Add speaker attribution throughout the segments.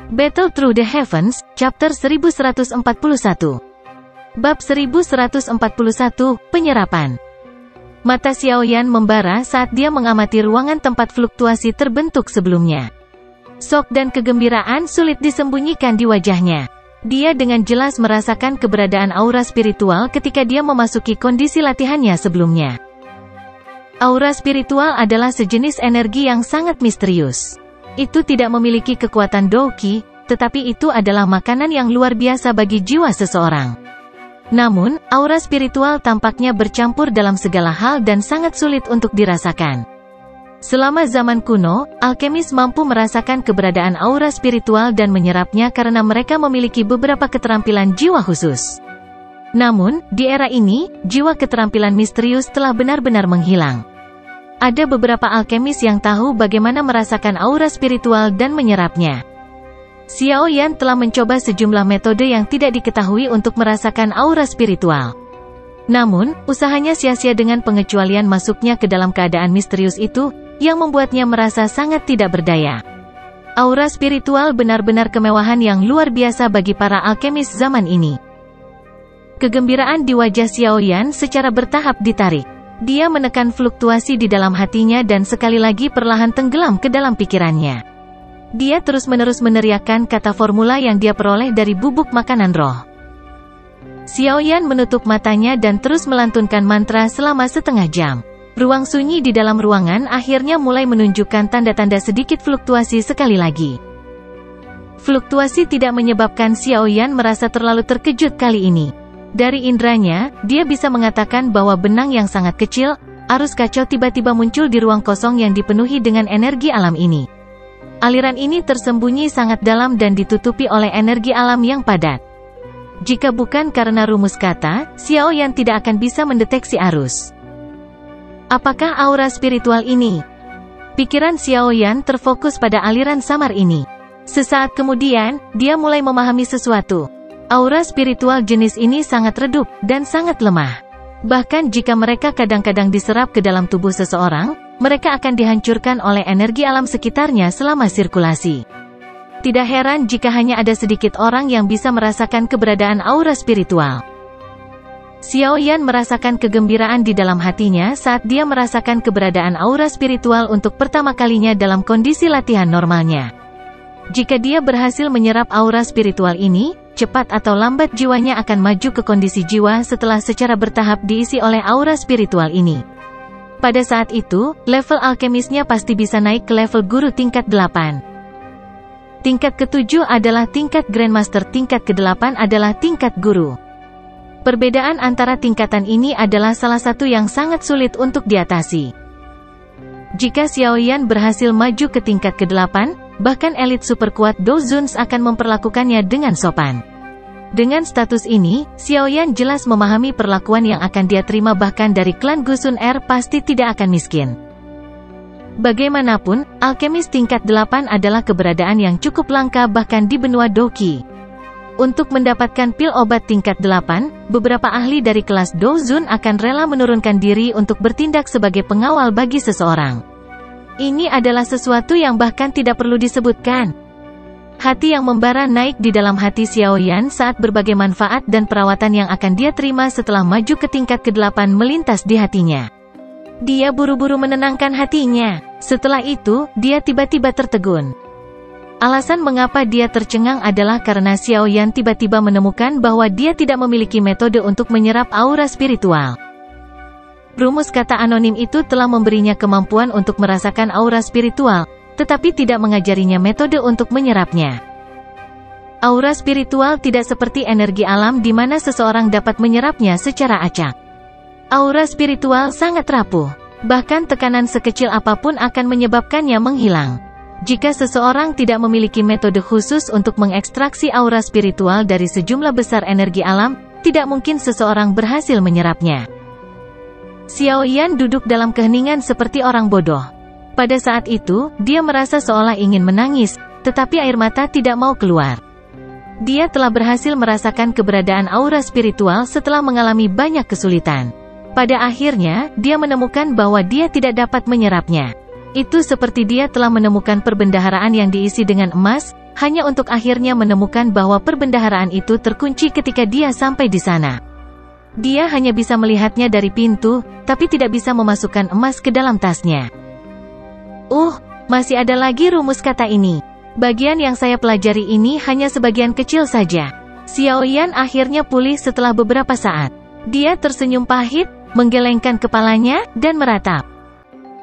Speaker 1: Battle Through the Heavens, Chapter 1141. Bab 1141, Penyerapan. Mata Xiaoyan membara saat dia mengamati ruangan tempat fluktuasi terbentuk sebelumnya. Sok dan kegembiraan sulit disembunyikan di wajahnya. Dia dengan jelas merasakan keberadaan aura spiritual ketika dia memasuki kondisi latihannya sebelumnya. Aura spiritual adalah sejenis energi yang sangat misterius. Itu tidak memiliki kekuatan Douqi, tetapi itu adalah makanan yang luar biasa bagi jiwa seseorang. Namun, aura spiritual tampaknya bercampur dalam segala hal dan sangat sulit untuk dirasakan. Selama zaman kuno, alkemis mampu merasakan keberadaan aura spiritual dan menyerapnya karena mereka memiliki beberapa keterampilan jiwa khusus. Namun, di era ini, jiwa keterampilan misterius telah benar-benar menghilang. Ada beberapa alkemis yang tahu bagaimana merasakan aura spiritual dan menyerapnya. Xiaoyan telah mencoba sejumlah metode yang tidak diketahui untuk merasakan aura spiritual. Namun, usahanya sia-sia dengan pengecualian masuknya ke dalam keadaan misterius itu, yang membuatnya merasa sangat tidak berdaya. Aura spiritual benar-benar kemewahan yang luar biasa bagi para alkemis zaman ini. Kegembiraan di wajah Xiaoyan secara bertahap ditarik. Dia menekan fluktuasi di dalam hatinya dan sekali lagi perlahan tenggelam ke dalam pikirannya. Dia terus-menerus meneriakkan kata formula yang dia peroleh dari bubuk makanan roh. Xiaoyan menutup matanya dan terus melantunkan mantra selama setengah jam. Ruang sunyi di dalam ruangan akhirnya mulai menunjukkan tanda-tanda sedikit fluktuasi sekali lagi. Fluktuasi tidak menyebabkan Xiaoyan merasa terlalu terkejut kali ini. Dari indranya, dia bisa mengatakan bahwa benang yang sangat kecil, arus kacau tiba-tiba muncul di ruang kosong yang dipenuhi dengan energi alam ini. Aliran ini tersembunyi sangat dalam dan ditutupi oleh energi alam yang padat. Jika bukan karena rumus kata, Xiaoyan tidak akan bisa mendeteksi arus. Apakah aura spiritual ini? Pikiran Xiaoyan terfokus pada aliran samar ini. Sesaat kemudian, dia mulai memahami sesuatu. Aura spiritual jenis ini sangat redup, dan sangat lemah. Bahkan jika mereka kadang-kadang diserap ke dalam tubuh seseorang, mereka akan dihancurkan oleh energi alam sekitarnya selama sirkulasi. Tidak heran jika hanya ada sedikit orang yang bisa merasakan keberadaan aura spiritual. Xiaoyan merasakan kegembiraan di dalam hatinya saat dia merasakan keberadaan aura spiritual untuk pertama kalinya dalam kondisi latihan normalnya. Jika dia berhasil menyerap aura spiritual ini, cepat atau lambat jiwanya akan maju ke kondisi jiwa setelah secara bertahap diisi oleh aura spiritual ini. Pada saat itu, level alkemisnya pasti bisa naik ke level guru tingkat 8. Tingkat ke-7 adalah tingkat Grandmaster, tingkat ke-8 adalah tingkat guru. Perbedaan antara tingkatan ini adalah salah satu yang sangat sulit untuk diatasi. Jika Xiaoyan berhasil maju ke tingkat ke-8, bahkan elit super kuat Douzuns akan memperlakukannya dengan sopan. Dengan status ini, Xiaoyan jelas memahami perlakuan yang akan dia terima bahkan dari klan Gusun Er pasti tidak akan miskin. Bagaimanapun, alkemis tingkat 8 adalah keberadaan yang cukup langka bahkan di benua Douqi. Untuk mendapatkan pil obat tingkat 8, beberapa ahli dari kelas Douzun akan rela menurunkan diri untuk bertindak sebagai pengawal bagi seseorang. Ini adalah sesuatu yang bahkan tidak perlu disebutkan. Hati yang membara naik di dalam hati Xiaoyan saat berbagai manfaat dan perawatan yang akan dia terima setelah maju ke tingkat ke-8 melintas di hatinya. Dia buru-buru menenangkan hatinya. Setelah itu, dia tiba-tiba tertegun. Alasan mengapa dia tercengang adalah karena Xiaoyan tiba-tiba menemukan bahwa dia tidak memiliki metode untuk menyerap aura spiritual. Rumus kata anonim itu telah memberinya kemampuan untuk merasakan aura spiritual, tetapi tidak mengajarinya metode untuk menyerapnya. Aura spiritual tidak seperti energi alam di mana seseorang dapat menyerapnya secara acak. Aura spiritual sangat rapuh. Bahkan tekanan sekecil apapun akan menyebabkannya menghilang. Jika seseorang tidak memiliki metode khusus untuk mengekstraksi aura spiritual dari sejumlah besar energi alam, tidak mungkin seseorang berhasil menyerapnya. Xiaoyan duduk dalam keheningan seperti orang bodoh. Pada saat itu, dia merasa seolah ingin menangis, tetapi air mata tidak mau keluar. Dia telah berhasil merasakan keberadaan aura spiritual setelah mengalami banyak kesulitan. Pada akhirnya, dia menemukan bahwa dia tidak dapat menyerapnya. Itu seperti dia telah menemukan perbendaharaan yang diisi dengan emas, hanya untuk akhirnya menemukan bahwa perbendaharaan itu terkunci ketika dia sampai di sana. Dia hanya bisa melihatnya dari pintu, tapi tidak bisa memasukkan emas ke dalam tasnya. Masih ada lagi rumus kata ini. Bagian yang saya pelajari ini hanya sebagian kecil saja. Xiao Yan akhirnya pulih setelah beberapa saat. Dia tersenyum pahit, menggelengkan kepalanya, dan meratap.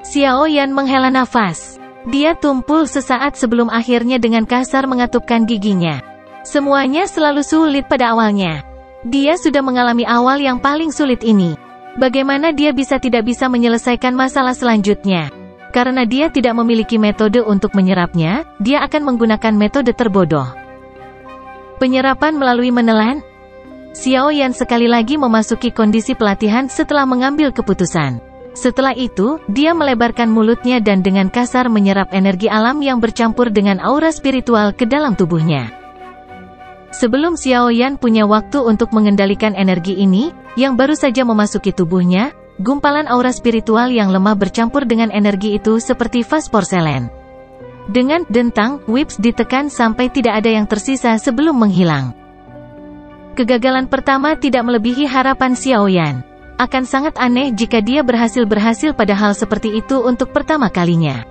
Speaker 1: Xiao Yan menghela nafas. Dia tumpul sesaat sebelum akhirnya dengan kasar mengatupkan giginya. Semuanya selalu sulit pada awalnya. Dia sudah mengalami awal yang paling sulit ini. Bagaimana dia tidak bisa menyelesaikan masalah selanjutnya? Karena dia tidak memiliki metode untuk menyerapnya, dia akan menggunakan metode terbodoh. Penyerapan melalui menelan? Xiao Yan sekali lagi memasuki kondisi pelatihan setelah mengambil keputusan. Setelah itu, dia melebarkan mulutnya dan dengan kasar menyerap energi alam yang bercampur dengan aura spiritual ke dalam tubuhnya. Sebelum Xiao Yan punya waktu untuk mengendalikan energi ini, yang baru saja memasuki tubuhnya, gumpalan aura spiritual yang lemah bercampur dengan energi itu seperti vas porselen. Dengan dentang, whips ditekan sampai tidak ada yang tersisa sebelum menghilang. Kegagalan pertama tidak melebihi harapan Xiao Yan. Akan sangat aneh jika dia berhasil pada hal seperti itu untuk pertama kalinya.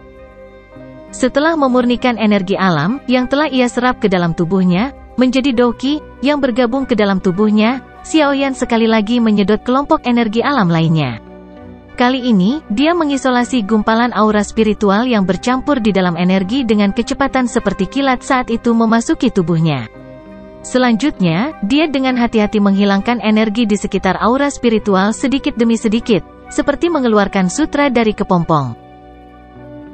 Speaker 1: Setelah memurnikan energi alam, yang telah ia serap ke dalam tubuhnya, menjadi Douqi, yang bergabung ke dalam tubuhnya, Xiao Yan sekali lagi menyedot kelompok energi alam lainnya. Kali ini, dia mengisolasi gumpalan aura spiritual yang bercampur di dalam energi dengan kecepatan seperti kilat saat itu memasuki tubuhnya. Selanjutnya, dia dengan hati-hati menghilangkan energi di sekitar aura spiritual sedikit demi sedikit, seperti mengeluarkan sutra dari kepompong.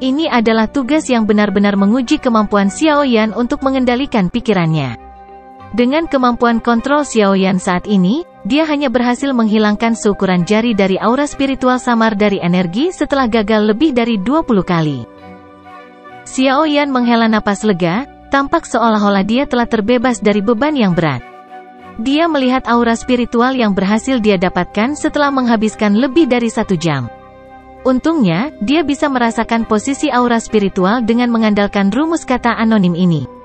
Speaker 1: Ini adalah tugas yang benar-benar menguji kemampuan Xiao Yan untuk mengendalikan pikirannya. Dengan kemampuan kontrol Xiao Yan saat ini, dia hanya berhasil menghilangkan seukuran jari dari aura spiritual samar dari energi setelah gagal lebih dari 20 kali. Xiao Yan menghela napas lega, tampak seolah-olah dia telah terbebas dari beban yang berat. Dia melihat aura spiritual yang berhasil dia dapatkan setelah menghabiskan lebih dari 1 jam. Untungnya, dia bisa merasakan posisi aura spiritual dengan mengandalkan rumus kata anonim ini.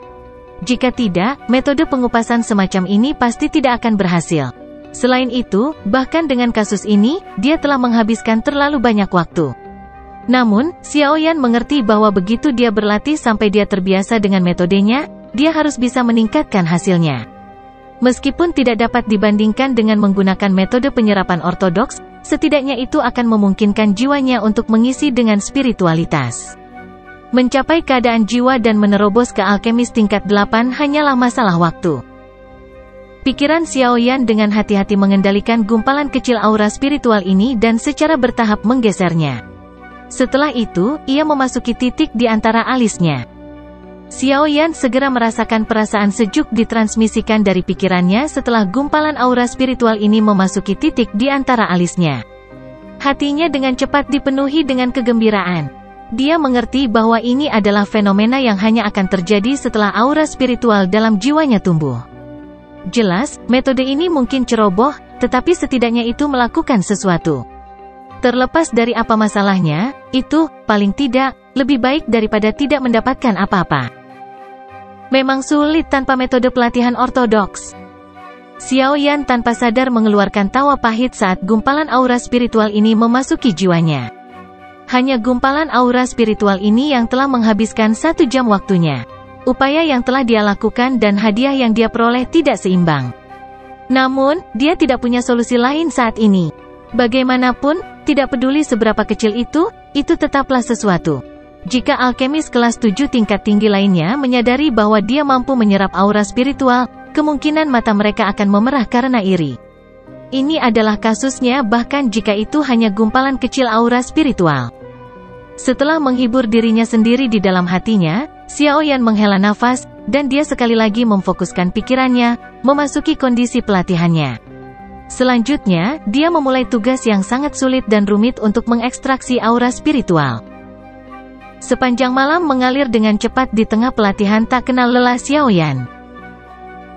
Speaker 1: Jika tidak, metode pengupasan semacam ini pasti tidak akan berhasil. Selain itu, bahkan dengan kasus ini, dia telah menghabiskan terlalu banyak waktu. Namun, Xiao Yan mengerti bahwa begitu dia berlatih sampai dia terbiasa dengan metodenya, dia harus bisa meningkatkan hasilnya. Meskipun tidak dapat dibandingkan dengan menggunakan metode penyerapan ortodoks, setidaknya itu akan memungkinkan jiwanya untuk mengisi dengan spiritualitas. Mencapai keadaan jiwa dan menerobos ke alkemis tingkat 8 hanyalah masalah waktu. Pikiran Xiao Yan dengan hati-hati mengendalikan gumpalan kecil aura spiritual ini dan secara bertahap menggesernya. Setelah itu, ia memasuki titik di antara alisnya. Xiao Yan segera merasakan perasaan sejuk ditransmisikan dari pikirannya setelah gumpalan aura spiritual ini memasuki titik di antara alisnya. Hatinya dengan cepat dipenuhi dengan kegembiraan. Dia mengerti bahwa ini adalah fenomena yang hanya akan terjadi setelah aura spiritual dalam jiwanya tumbuh. Jelas, metode ini mungkin ceroboh, tetapi setidaknya itu melakukan sesuatu. Terlepas dari apa masalahnya, itu, paling tidak, lebih baik daripada tidak mendapatkan apa-apa. Memang sulit tanpa metode pelatihan ortodoks. Xiao Yan tanpa sadar mengeluarkan tawa pahit saat gumpalan aura spiritual ini memasuki jiwanya. Hanya gumpalan aura spiritual ini yang telah menghabiskan 1 jam waktunya. Upaya yang telah dia lakukan dan hadiah yang dia peroleh tidak seimbang. Namun, dia tidak punya solusi lain saat ini. Bagaimanapun, tidak peduli seberapa kecil itu tetaplah sesuatu. Jika alkemis kelas 7 tingkat tinggi lainnya menyadari bahwa dia mampu menyerap aura spiritual, kemungkinan mata mereka akan memerah karena iri. Ini adalah kasusnya bahkan jika itu hanya gumpalan kecil aura spiritual. Setelah menghibur dirinya sendiri di dalam hatinya, Xiao Yan menghela nafas, dan dia sekali lagi memfokuskan pikirannya, memasuki kondisi pelatihannya. Selanjutnya, dia memulai tugas yang sangat sulit dan rumit untuk mengekstraksi aura spiritual. Sepanjang malam mengalir dengan cepat di tengah pelatihan tak kenal lelah Xiao Yan.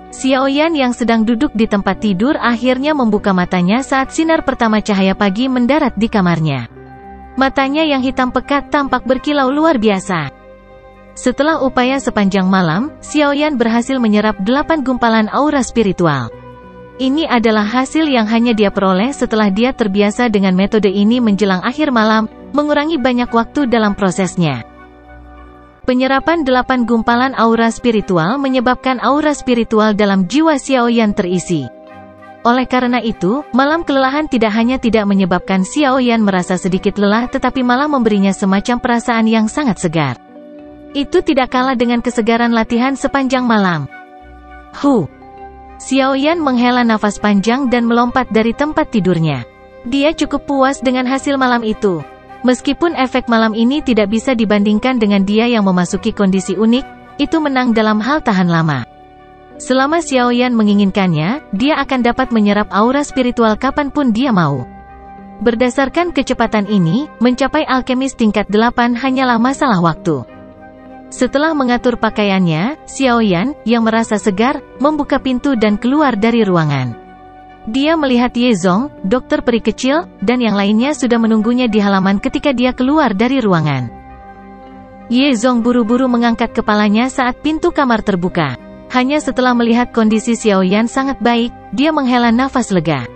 Speaker 1: Xiao Yan yang sedang duduk di tempat tidur akhirnya membuka matanya saat sinar pertama cahaya pagi mendarat di kamarnya. Matanya yang hitam pekat tampak berkilau luar biasa. Setelah upaya sepanjang malam, Xiaoyan berhasil menyerap 8 gumpalan aura spiritual. Ini adalah hasil yang hanya dia peroleh setelah dia terbiasa dengan metode ini menjelang akhir malam, mengurangi banyak waktu dalam prosesnya. Penyerapan 8 gumpalan aura spiritual menyebabkan aura spiritual dalam jiwa Xiaoyan terisi. Oleh karena itu, malam kelelahan tidak hanya tidak menyebabkan Xiaoyan merasa sedikit lelah tetapi malah memberinya semacam perasaan yang sangat segar. Itu tidak kalah dengan kesegaran latihan sepanjang malam. Xiaoyan menghela nafas panjang dan melompat dari tempat tidurnya. Dia cukup puas dengan hasil malam itu. Meskipun efek malam ini tidak bisa dibandingkan dengan dia yang memasuki kondisi unik, itu menang dalam hal tahan lama. Selama Xiaoyan menginginkannya, dia akan dapat menyerap aura spiritual kapanpun dia mau. Berdasarkan kecepatan ini, mencapai alkemis tingkat 8 hanyalah masalah waktu. Setelah mengatur pakaiannya, Xiaoyan, yang merasa segar, membuka pintu dan keluar dari ruangan. Dia melihat Ye Zong, dokter peri kecil, dan yang lainnya sudah menunggunya di halaman ketika dia keluar dari ruangan. Ye Zong buru-buru mengangkat kepalanya saat pintu kamar terbuka. Hanya setelah melihat kondisi Xiaoyan sangat baik, dia menghela nafas lega.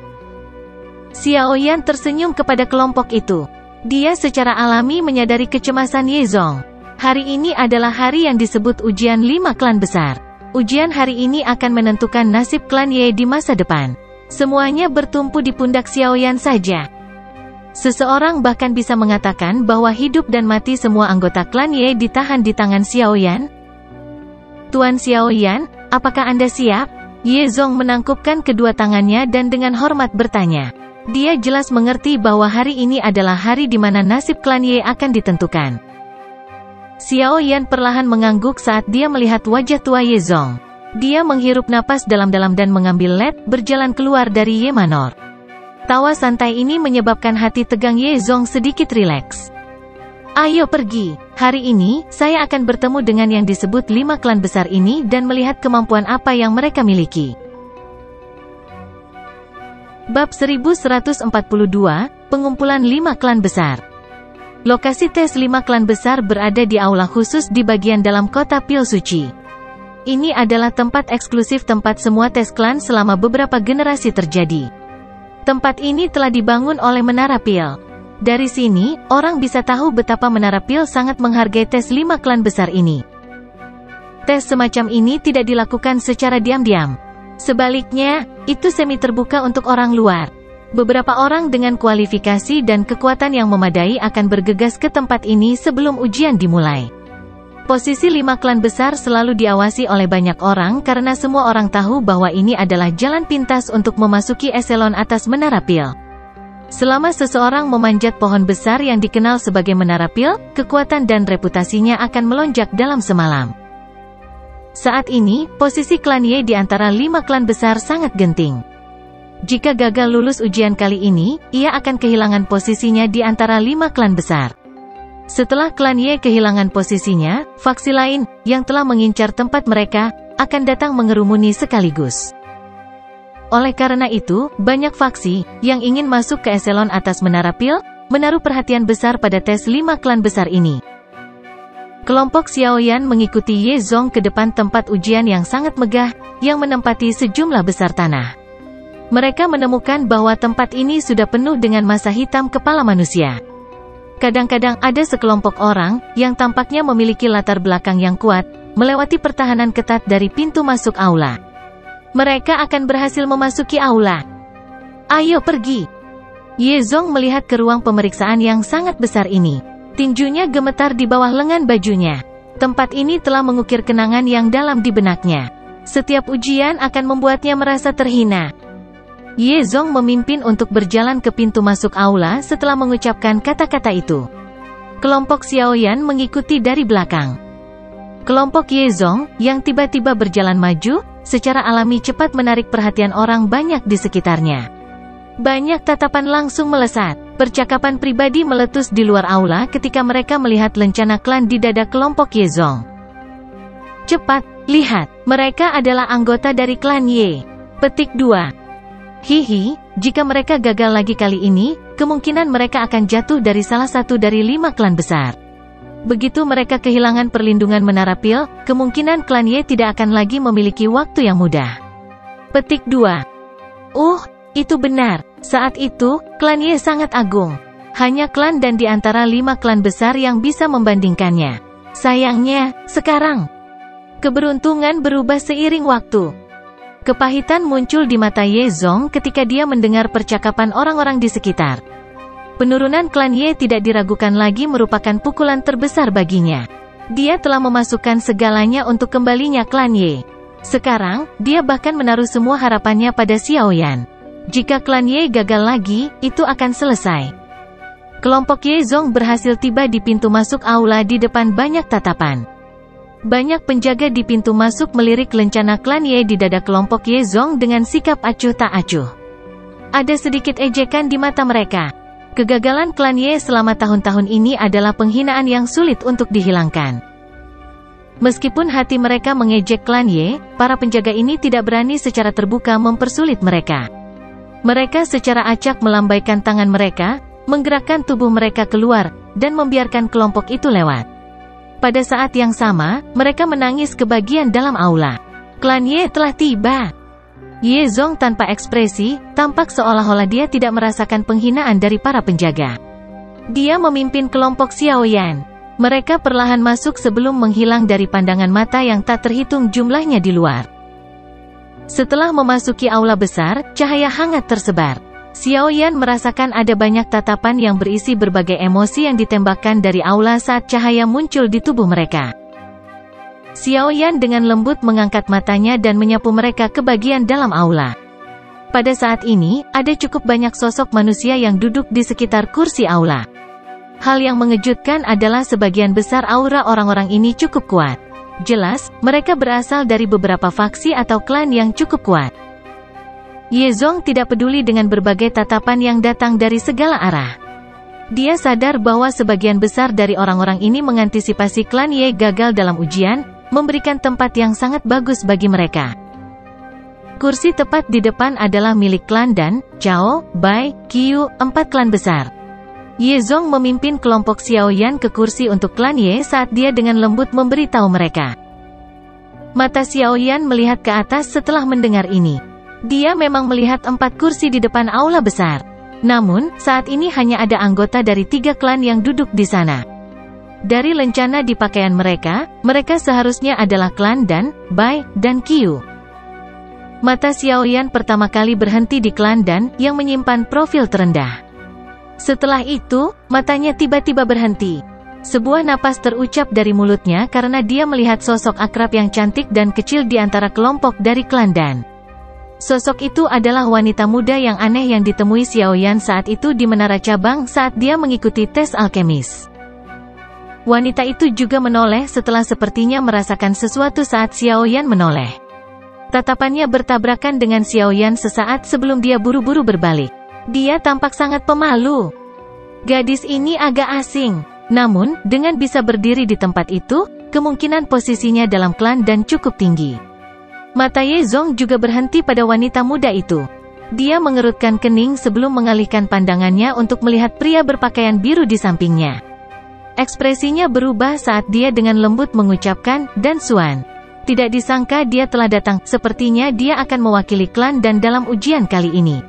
Speaker 1: Xiaoyan tersenyum kepada kelompok itu. Dia secara alami menyadari kecemasan Ye Zong. Hari ini adalah hari yang disebut ujian 5 klan besar. Ujian hari ini akan menentukan nasib klan Ye di masa depan. Semuanya bertumpu di pundak Xiaoyan saja. Seseorang bahkan bisa mengatakan bahwa hidup dan mati semua anggota klan Ye ditahan di tangan Xiaoyan. Tuan Xiaoyan, apakah Anda siap? Ye Zong menangkupkan kedua tangannya dan dengan hormat bertanya. Dia jelas mengerti bahwa hari ini adalah hari di mana nasib klan Ye akan ditentukan. Xiaoyan perlahan mengangguk saat dia melihat wajah tua Ye Zong. Dia menghirup napas dalam-dalam dan mengambil led, berjalan keluar dari Ye Manor. Tawa santai ini menyebabkan hati tegang Ye Zong sedikit rileks. Ayo pergi, hari ini, saya akan bertemu dengan yang disebut 5 klan besar ini dan melihat kemampuan apa yang mereka miliki. Bab 1142, Pengumpulan 5 klan besar. Lokasi tes 5 klan besar berada di aula khusus di bagian dalam kota Pil Suci. Ini adalah tempat eksklusif tempat semua tes klan selama beberapa generasi terjadi. Tempat ini telah dibangun oleh Menara Pil. Dari sini, orang bisa tahu betapa Menara Pil sangat menghargai tes 5 klan besar ini. Tes semacam ini tidak dilakukan secara diam-diam. Sebaliknya, itu semi terbuka untuk orang luar. Beberapa orang dengan kualifikasi dan kekuatan yang memadai akan bergegas ke tempat ini sebelum ujian dimulai. Posisi 5 klan besar selalu diawasi oleh banyak orang karena semua orang tahu bahwa ini adalah jalan pintas untuk memasuki eselon atas Menara Pil. Selama seseorang memanjat pohon besar yang dikenal sebagai Menara Pil, kekuatan dan reputasinya akan melonjak dalam semalam. Saat ini, posisi klan Ye di antara 5 klan besar sangat genting. Jika gagal lulus ujian kali ini, ia akan kehilangan posisinya di antara 5 klan besar. Setelah klan Ye kehilangan posisinya, faksi lain, yang telah mengincar tempat mereka, akan datang mengerumuni sekaligus. Oleh karena itu, banyak faksi, yang ingin masuk ke eselon atas Menara Pil, menaruh perhatian besar pada tes 5 klan besar ini. Kelompok Xiaoyan mengikuti Ye Zong ke depan tempat ujian yang sangat megah, yang menempati sejumlah besar tanah. Mereka menemukan bahwa tempat ini sudah penuh dengan massa hitam kepala manusia. Kadang-kadang ada sekelompok orang, yang tampaknya memiliki latar belakang yang kuat, melewati pertahanan ketat dari pintu masuk aula. Mereka akan berhasil memasuki aula. Ayo pergi. Ye Zong melihat ke ruang pemeriksaan yang sangat besar ini. Tinjunya gemetar di bawah lengan bajunya. Tempat ini telah mengukir kenangan yang dalam di benaknya. Setiap ujian akan membuatnya merasa terhina. Ye Zong memimpin untuk berjalan ke pintu masuk aula setelah mengucapkan kata-kata itu. Kelompok Xiaoyan mengikuti dari belakang. Kelompok Ye Zong, yang tiba-tiba berjalan maju, secara alami cepat menarik perhatian orang banyak di sekitarnya. Banyak tatapan langsung melesat. Percakapan pribadi meletus di luar aula ketika mereka melihat lencana klan di dada kelompok Ye Zong. Cepat, lihat, mereka adalah anggota dari klan Ye. Petik 2. Hihi, jika mereka gagal lagi kali ini, kemungkinan mereka akan jatuh dari salah satu dari 5 klan besar. Begitu mereka kehilangan perlindungan Menara Pil, kemungkinan klan Ye tidak akan lagi memiliki waktu yang mudah. Petik 2. Itu benar. Saat itu, klan Ye sangat agung. Hanya klan dan di antara 5 klan besar yang bisa membandingkannya. Sayangnya, sekarang, keberuntungan berubah seiring waktu. Kepahitan muncul di mata Ye Zong ketika dia mendengar percakapan orang-orang di sekitar. Penurunan klan Ye tidak diragukan lagi merupakan pukulan terbesar baginya. Dia telah memasukkan segalanya untuk kembalinya klan Ye. Sekarang, dia bahkan menaruh semua harapannya pada Xiaoyan. Jika klan Ye gagal lagi, itu akan selesai. Kelompok Ye Zong berhasil tiba di pintu masuk aula di depan banyak tatapan. Banyak penjaga di pintu masuk melirik lencana klan Ye di dada kelompok Ye Zong dengan sikap acuh tak acuh. Ada sedikit ejekan di mata mereka. Kegagalan klan Ye selama tahun-tahun ini adalah penghinaan yang sulit untuk dihilangkan. Meskipun hati mereka mengejek klan Ye, para penjaga ini tidak berani secara terbuka mempersulit mereka. Mereka secara acak melambaikan tangan mereka, menggerakkan tubuh mereka keluar, dan membiarkan kelompok itu lewat. Pada saat yang sama, mereka menangis kebagian dalam aula. Klan Ye telah tiba. Ye Zong tanpa ekspresi, tampak seolah-olah dia tidak merasakan penghinaan dari para penjaga. Dia memimpin kelompok Xiaoyan. Mereka perlahan masuk sebelum menghilang dari pandangan mata yang tak terhitung jumlahnya di luar. Setelah memasuki aula besar, cahaya hangat tersebar. Xiaoyan merasakan ada banyak tatapan yang berisi berbagai emosi yang ditembakkan dari aula saat cahaya muncul di tubuh mereka. Xiaoyan dengan lembut mengangkat matanya dan menyapu mereka ke bagian dalam aula. Pada saat ini, ada cukup banyak sosok manusia yang duduk di sekitar kursi aula. Hal yang mengejutkan adalah sebagian besar aura orang-orang ini cukup kuat. Jelas, mereka berasal dari beberapa faksi atau klan yang cukup kuat. Ye Zong tidak peduli dengan berbagai tatapan yang datang dari segala arah. Dia sadar bahwa sebagian besar dari orang-orang ini mengantisipasi klan Ye gagal dalam ujian, memberikan tempat yang sangat bagus bagi mereka. Kursi tepat di depan adalah milik klan Dan, Chao, Bai, Qiu, 4 klan besar. Ye Zong memimpin kelompok Xiaoyan ke kursi untuk klan Ye saat dia dengan lembut memberitahu mereka. Mata Xiaoyan melihat ke atas setelah mendengar ini. Dia memang melihat 4 kursi di depan aula besar. Namun, saat ini hanya ada anggota dari 3 klan yang duduk di sana. Dari lencana di pakaian mereka, mereka seharusnya adalah klan Dan, Bai, dan Qiu. Mata Xiaoyan pertama kali berhenti di klan Dan, yang menyimpan profil terendah. Setelah itu, matanya tiba-tiba berhenti. Sebuah napas terucap dari mulutnya karena dia melihat sosok akrab yang cantik dan kecil di antara kelompok dari klan Dan. Sosok itu adalah wanita muda yang aneh yang ditemui Xiaoyan saat itu di menara cabang saat dia mengikuti tes alkemis. Wanita itu juga menoleh setelah sepertinya merasakan sesuatu saat Xiaoyan menoleh. Tatapannya bertabrakan dengan Xiaoyan sesaat sebelum dia buru-buru berbalik. Dia tampak sangat pemalu. Gadis ini agak asing. Namun, dengan bisa berdiri di tempat itu, kemungkinan posisinya dalam klan Dan cukup tinggi. Mata Ye Zong juga berhenti pada wanita muda itu. Dia mengerutkan kening sebelum mengalihkan pandangannya untuk melihat pria berpakaian biru di sampingnya. Ekspresinya berubah saat dia dengan lembut mengucapkan, "Dan Xuan." Tidak disangka dia telah datang, sepertinya dia akan mewakili klan Dan dalam ujian kali ini.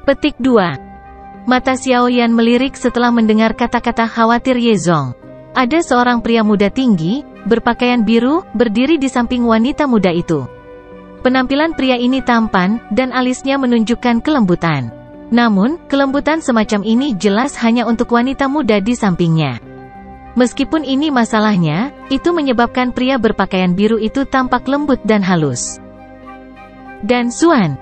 Speaker 1: Petik 2. Mata Xiaoyan melirik setelah mendengar kata-kata khawatir Ye Zong. Ada seorang pria muda tinggi, berpakaian biru, berdiri di samping wanita muda itu. Penampilan pria ini tampan, dan alisnya menunjukkan kelembutan. Namun, kelembutan semacam ini jelas hanya untuk wanita muda di sampingnya. Meskipun ini masalahnya, itu menyebabkan pria berpakaian biru itu tampak lembut dan halus. Dan Xuan.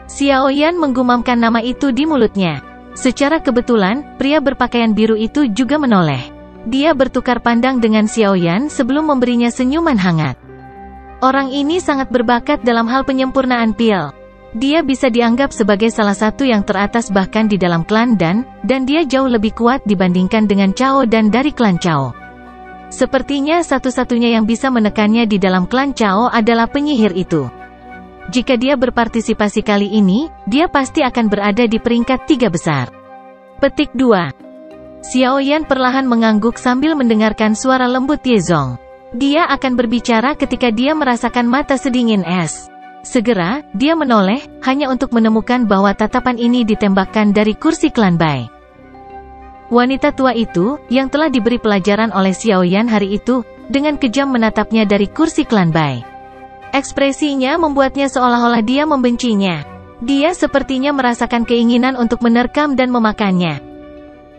Speaker 1: Xiaoyan menggumamkan nama itu di mulutnya. Secara kebetulan, pria berpakaian biru itu juga menoleh. Dia bertukar pandang dengan Xiaoyan sebelum memberinya senyuman hangat. Orang ini sangat berbakat dalam hal penyempurnaan pil. Dia bisa dianggap sebagai salah satu yang teratas bahkan di dalam klan Dan dia jauh lebih kuat dibandingkan dengan Chao dan dari klan Chao. Sepertinya satu-satunya yang bisa menekannya di dalam klan Chao adalah penyihir itu. Jika dia berpartisipasi kali ini, dia pasti akan berada di peringkat 3 besar. Petik 2. Xiaoyan perlahan mengangguk sambil mendengarkan suara lembut Yezong. Dia akan berbicara ketika dia merasakan mata sedingin es. Segera, dia menoleh, hanya untuk menemukan bahwa tatapan ini ditembakkan dari kursi klan Bai. Wanita tua itu, yang telah diberi pelajaran oleh Xiaoyan hari itu, dengan kejam menatapnya dari kursi klan Bai. Ekspresinya membuatnya seolah-olah dia membencinya. Dia sepertinya merasakan keinginan untuk menerkam dan memakannya.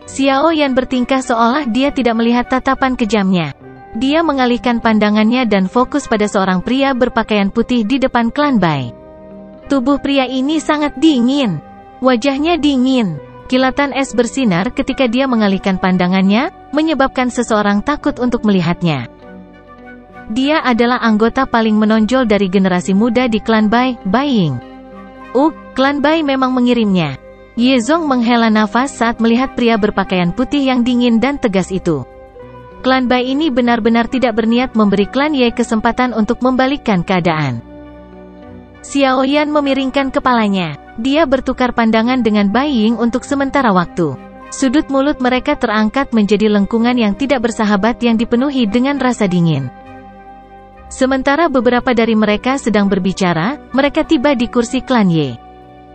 Speaker 1: Xiaoyan bertingkah seolah dia tidak melihat tatapan kejamnya. Dia mengalihkan pandangannya dan fokus pada seorang pria berpakaian putih di depan klan Bai. Tubuh pria ini sangat dingin. Wajahnya dingin. Kilatan es bersinar ketika dia mengalihkan pandangannya, menyebabkan seseorang takut untuk melihatnya. Dia adalah anggota paling menonjol dari generasi muda di klan Bai, Bai Ying. Klan Bai memang mengirimnya. Yezong menghela nafas saat melihat pria berpakaian putih yang dingin dan tegas itu. Klan Bai ini benar-benar tidak berniat memberi klan Ye kesempatan untuk membalikkan keadaan. Xiaoyan memiringkan kepalanya. Dia bertukar pandangan dengan Bai Ying untuk sementara waktu. Sudut mulut mereka terangkat menjadi lengkungan yang tidak bersahabat yang dipenuhi dengan rasa dingin. Sementara beberapa dari mereka sedang berbicara, mereka tiba di kursi klan Ye.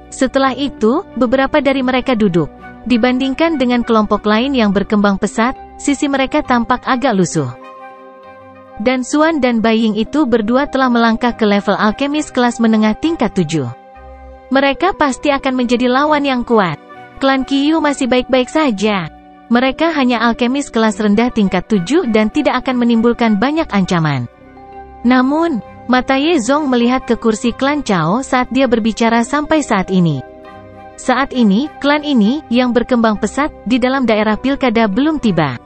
Speaker 1: Setelah itu, beberapa dari mereka duduk. Dibandingkan dengan kelompok lain yang berkembang pesat, sisi mereka tampak agak lusuh. Dan Xuan dan Bai Ying itu berdua telah melangkah ke level alkemis kelas menengah tingkat 7. Mereka pasti akan menjadi lawan yang kuat. Klan Qiyu masih baik-baik saja. Mereka hanya alkemis kelas rendah tingkat 7 dan tidak akan menimbulkan banyak ancaman. Namun, mata Yezong melihat ke kursi klan Chao saat dia berbicara sampai saat ini. Saat ini, klan ini, yang berkembang pesat, di dalam daerah pilkada belum tiba.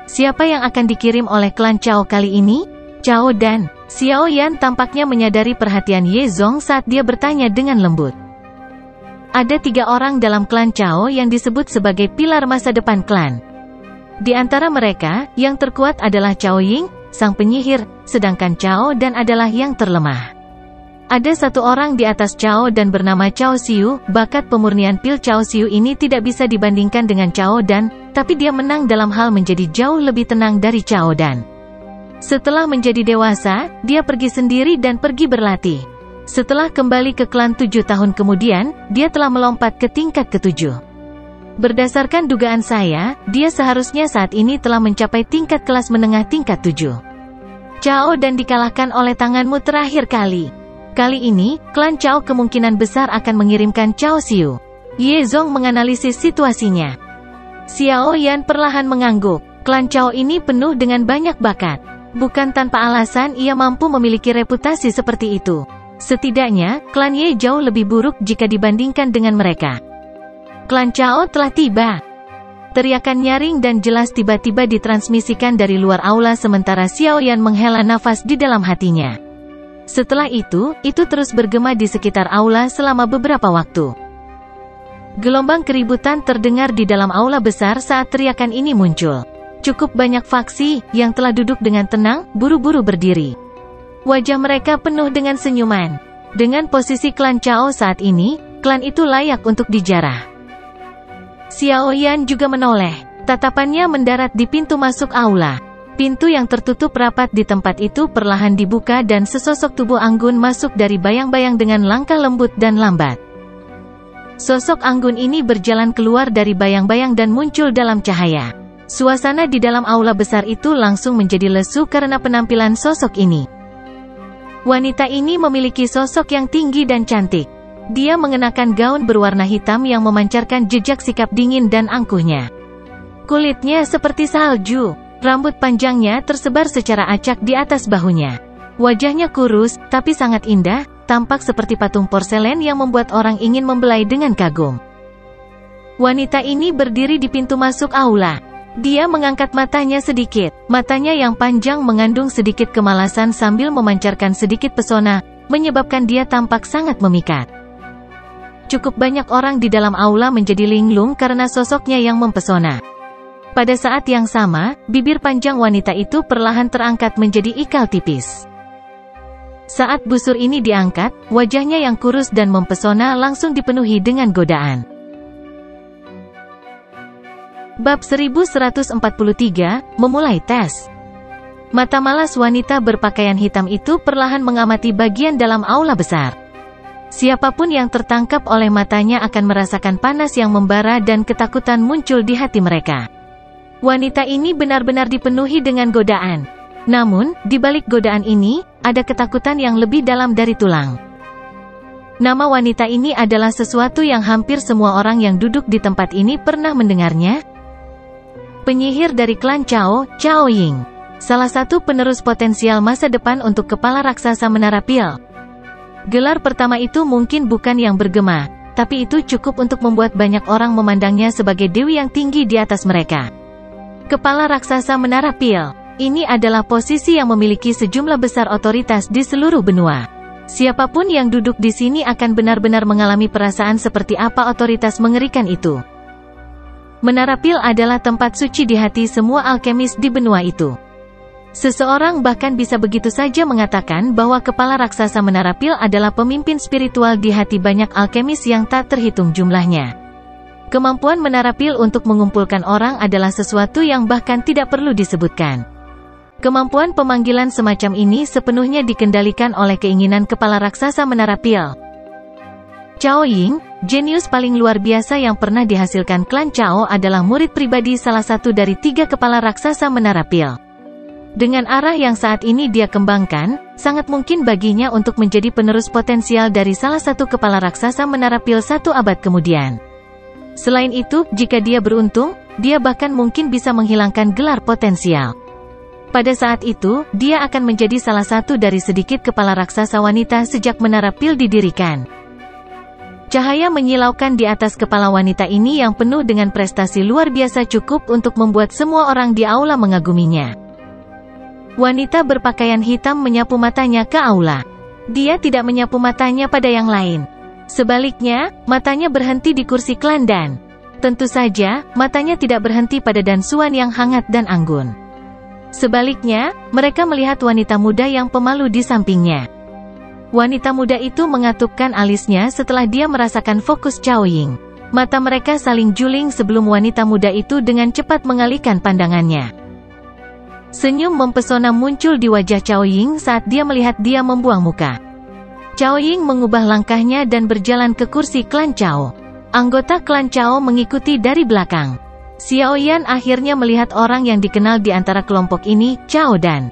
Speaker 1: Siapa yang akan dikirim oleh klan Chao kali ini? Chao dan Xiaoyan tampaknya menyadari perhatian Yezong saat dia bertanya dengan lembut. Ada 3 orang dalam klan Chao yang disebut sebagai pilar masa depan klan. Di antara mereka, yang terkuat adalah Chao Ying, sang penyihir, sedangkan Chao dan adalah yang terlemah. Ada 1 orang di atas Chao dan bernama Chao Xiu. Bakat pemurnian pil Chao Xiu ini tidak bisa dibandingkan dengan Chao Dan, tapi dia menang dalam hal menjadi jauh lebih tenang dari Chao Dan. Setelah menjadi dewasa, dia pergi sendiri dan pergi berlatih. Setelah kembali ke klan 7 tahun kemudian, dia telah melompat ke tingkat ke-7. Berdasarkan dugaan saya, dia seharusnya saat ini telah mencapai tingkat kelas menengah tingkat 7. Chao Dan dikalahkan oleh tanganmu terakhir kali. Kali ini, klan Chao kemungkinan besar akan mengirimkan Chao Xiu. Yezong menganalisis situasinya. Xiaoyan perlahan mengangguk. Klan Chao ini penuh dengan banyak bakat. Bukan tanpa alasan ia mampu memiliki reputasi seperti itu. Setidaknya, klan Ye jauh lebih buruk jika dibandingkan dengan mereka. Klan Chao telah tiba. Teriakan nyaring dan jelas tiba-tiba ditransmisikan dari luar aula sementara Xiaoyan menghela nafas di dalam hatinya. Setelah itu terus bergema di sekitar aula selama beberapa waktu. Gelombang keributan terdengar di dalam aula besar saat teriakan ini muncul. Cukup banyak faksi yang telah duduk dengan tenang, buru-buru berdiri. Wajah mereka penuh dengan senyuman. Dengan posisi klan Chao saat ini, klan itu layak untuk dijarah. Xiaoyan juga menoleh. Tatapannya mendarat di pintu masuk aula. Pintu yang tertutup rapat di tempat itu perlahan dibuka dan sesosok tubuh anggun masuk dari bayang-bayang dengan langkah lembut dan lambat. Sosok anggun ini berjalan keluar dari bayang-bayang dan muncul dalam cahaya. Suasana di dalam aula besar itu langsung menjadi lesu karena penampilan sosok ini. Wanita ini memiliki sosok yang tinggi dan cantik. Dia mengenakan gaun berwarna hitam yang memancarkan jejak sikap dingin dan angkuhnya. Kulitnya seperti salju. Rambut panjangnya tersebar secara acak di atas bahunya. Wajahnya kurus, tapi sangat indah, tampak seperti patung porselen yang membuat orang ingin membelai dengan kagum. Wanita ini berdiri di pintu masuk aula. Dia mengangkat matanya sedikit. Matanya yang panjang mengandung sedikit kemalasan sambil memancarkan sedikit pesona, menyebabkan dia tampak sangat memikat. Cukup banyak orang di dalam aula menjadi linglung karena sosoknya yang mempesona. Pada saat yang sama, bibir panjang wanita itu perlahan terangkat menjadi ikal tipis. Saat busur ini diangkat, wajahnya yang kurus dan mempesona langsung dipenuhi dengan godaan. Bab 1143, memulai tes. Mata malas wanita berpakaian hitam itu perlahan mengamati bagian dalam aula besar. Siapapun yang tertangkap oleh matanya akan merasakan panas yang membara dan ketakutan muncul di hati mereka. Wanita ini benar-benar dipenuhi dengan godaan. Namun, di balik godaan ini, ada ketakutan yang lebih dalam dari tulang. Nama wanita ini adalah sesuatu yang hampir semua orang yang duduk di tempat ini pernah mendengarnya. Penyihir dari klan Chao, Chao Ying. Salah satu penerus potensial masa depan untuk kepala raksasa Menara Pil. Gelar pertama itu mungkin bukan yang bergema, tapi itu cukup untuk membuat banyak orang memandangnya sebagai dewi yang tinggi di atas mereka. Kepala raksasa Menara Pil. Ini adalah posisi yang memiliki sejumlah besar otoritas di seluruh benua. Siapapun yang duduk di sini akan benar-benar mengalami perasaan seperti apa otoritas mengerikan itu. Menara Pil adalah tempat suci di hati semua alkemis di benua itu. Seseorang bahkan bisa begitu saja mengatakan bahwa kepala raksasa Menara Pil adalah pemimpin spiritual di hati banyak alkemis yang tak terhitung jumlahnya. Kemampuan Menara Pil untuk mengumpulkan orang adalah sesuatu yang bahkan tidak perlu disebutkan. Kemampuan pemanggilan semacam ini sepenuhnya dikendalikan oleh keinginan kepala raksasa Menara Pil. Chao Ying, jenius paling luar biasa yang pernah dihasilkan klan Chao, adalah murid pribadi salah satu dari 3 kepala raksasa Menara Pil. Dengan arah yang saat ini dia kembangkan, sangat mungkin baginya untuk menjadi penerus potensial dari salah satu kepala raksasa Menara Pil 1 abad kemudian. Selain itu, jika dia beruntung, dia bahkan mungkin bisa menghilangkan gelar potensial. Pada saat itu, dia akan menjadi salah satu dari sedikit kepala raksasa wanita sejak Menara Pil didirikan. Cahaya menyilaukan di atas kepala wanita ini yang penuh dengan prestasi luar biasa cukup untuk membuat semua orang di aula mengaguminya. Wanita berpakaian hitam menyapu matanya ke aula. Dia tidak menyapu matanya pada yang lain. Sebaliknya, matanya berhenti di kursi klan dan tentu saja, matanya tidak berhenti pada dansuan yang hangat dan anggun. Sebaliknya, mereka melihat wanita muda yang pemalu di sampingnya. Wanita muda itu mengatupkan alisnya setelah dia merasakan fokus Chao Ying. Mata mereka saling juling sebelum wanita muda itu dengan cepat mengalihkan pandangannya. Senyum mempesona muncul di wajah Chao Ying saat dia melihat dia membuang muka. Chao Ying mengubah langkahnya dan berjalan ke kursi klan Chao. Anggota klan Chao mengikuti dari belakang. Xiao Yan akhirnya melihat orang yang dikenal di antara kelompok ini, Chao Dan.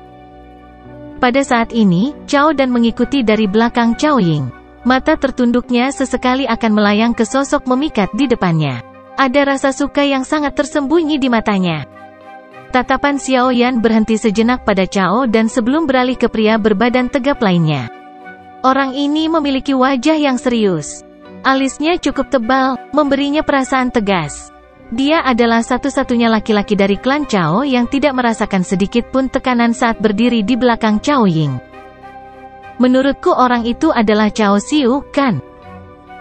Speaker 1: Pada saat ini, Chao Dan mengikuti dari belakang Chao Ying. Mata tertunduknya sesekali akan melayang ke sosok memikat di depannya. Ada rasa suka yang sangat tersembunyi di matanya. Tatapan Xiao Yan berhenti sejenak pada Chao Dan sebelum beralih ke pria berbadan tegap lainnya. Orang ini memiliki wajah yang serius. Alisnya cukup tebal, memberinya perasaan tegas. Dia adalah satu-satunya laki-laki dari klan Chao yang tidak merasakan sedikit pun tekanan saat berdiri di belakang Chao Ying. Menurutku orang itu adalah Chao Xiu, kan?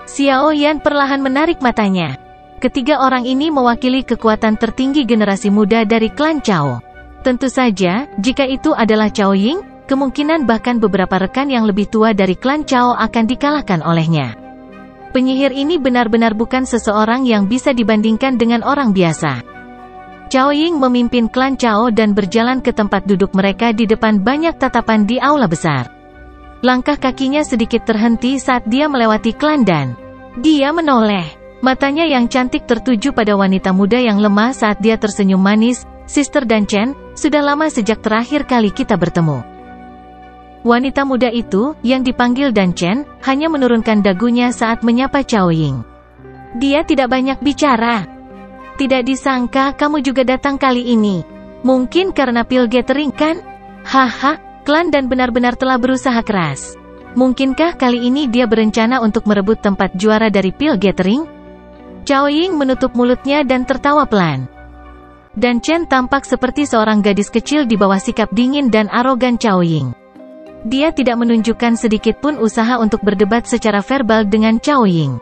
Speaker 1: Xiao Yan perlahan menarik matanya. Ketiga orang ini mewakili kekuatan tertinggi generasi muda dari klan Chao. Tentu saja, jika itu adalah Chao Ying, kemungkinan bahkan beberapa rekan yang lebih tua dari klan Chao akan dikalahkan olehnya. Penyihir ini benar-benar bukan seseorang yang bisa dibandingkan dengan orang biasa. Chao Ying memimpin klan Chao dan berjalan ke tempat duduk mereka di depan banyak tatapan di aula besar. Langkah kakinya sedikit terhenti saat dia melewati klan Dan. Dia menoleh. Matanya yang cantik tertuju pada wanita muda yang lemah saat dia tersenyum manis. Sister Dan Chen, sudah lama sejak terakhir kali kita bertemu. Wanita muda itu, yang dipanggil Dan Chen, hanya menurunkan dagunya saat menyapa Chao Ying. Dia tidak banyak bicara. Tidak disangka kamu juga datang kali ini. Mungkin karena pil gathering kan? Haha, klan Dan benar-benar telah berusaha keras. Mungkinkah kali ini dia berencana untuk merebut tempat juara dari pil gathering? Chao Ying menutup mulutnya dan tertawa pelan. Dan Chen tampak seperti seorang gadis kecil di bawah sikap dingin dan arogan Chao Ying. Dia tidak menunjukkan sedikit pun usaha untuk berdebat secara verbal dengan Chao Ying.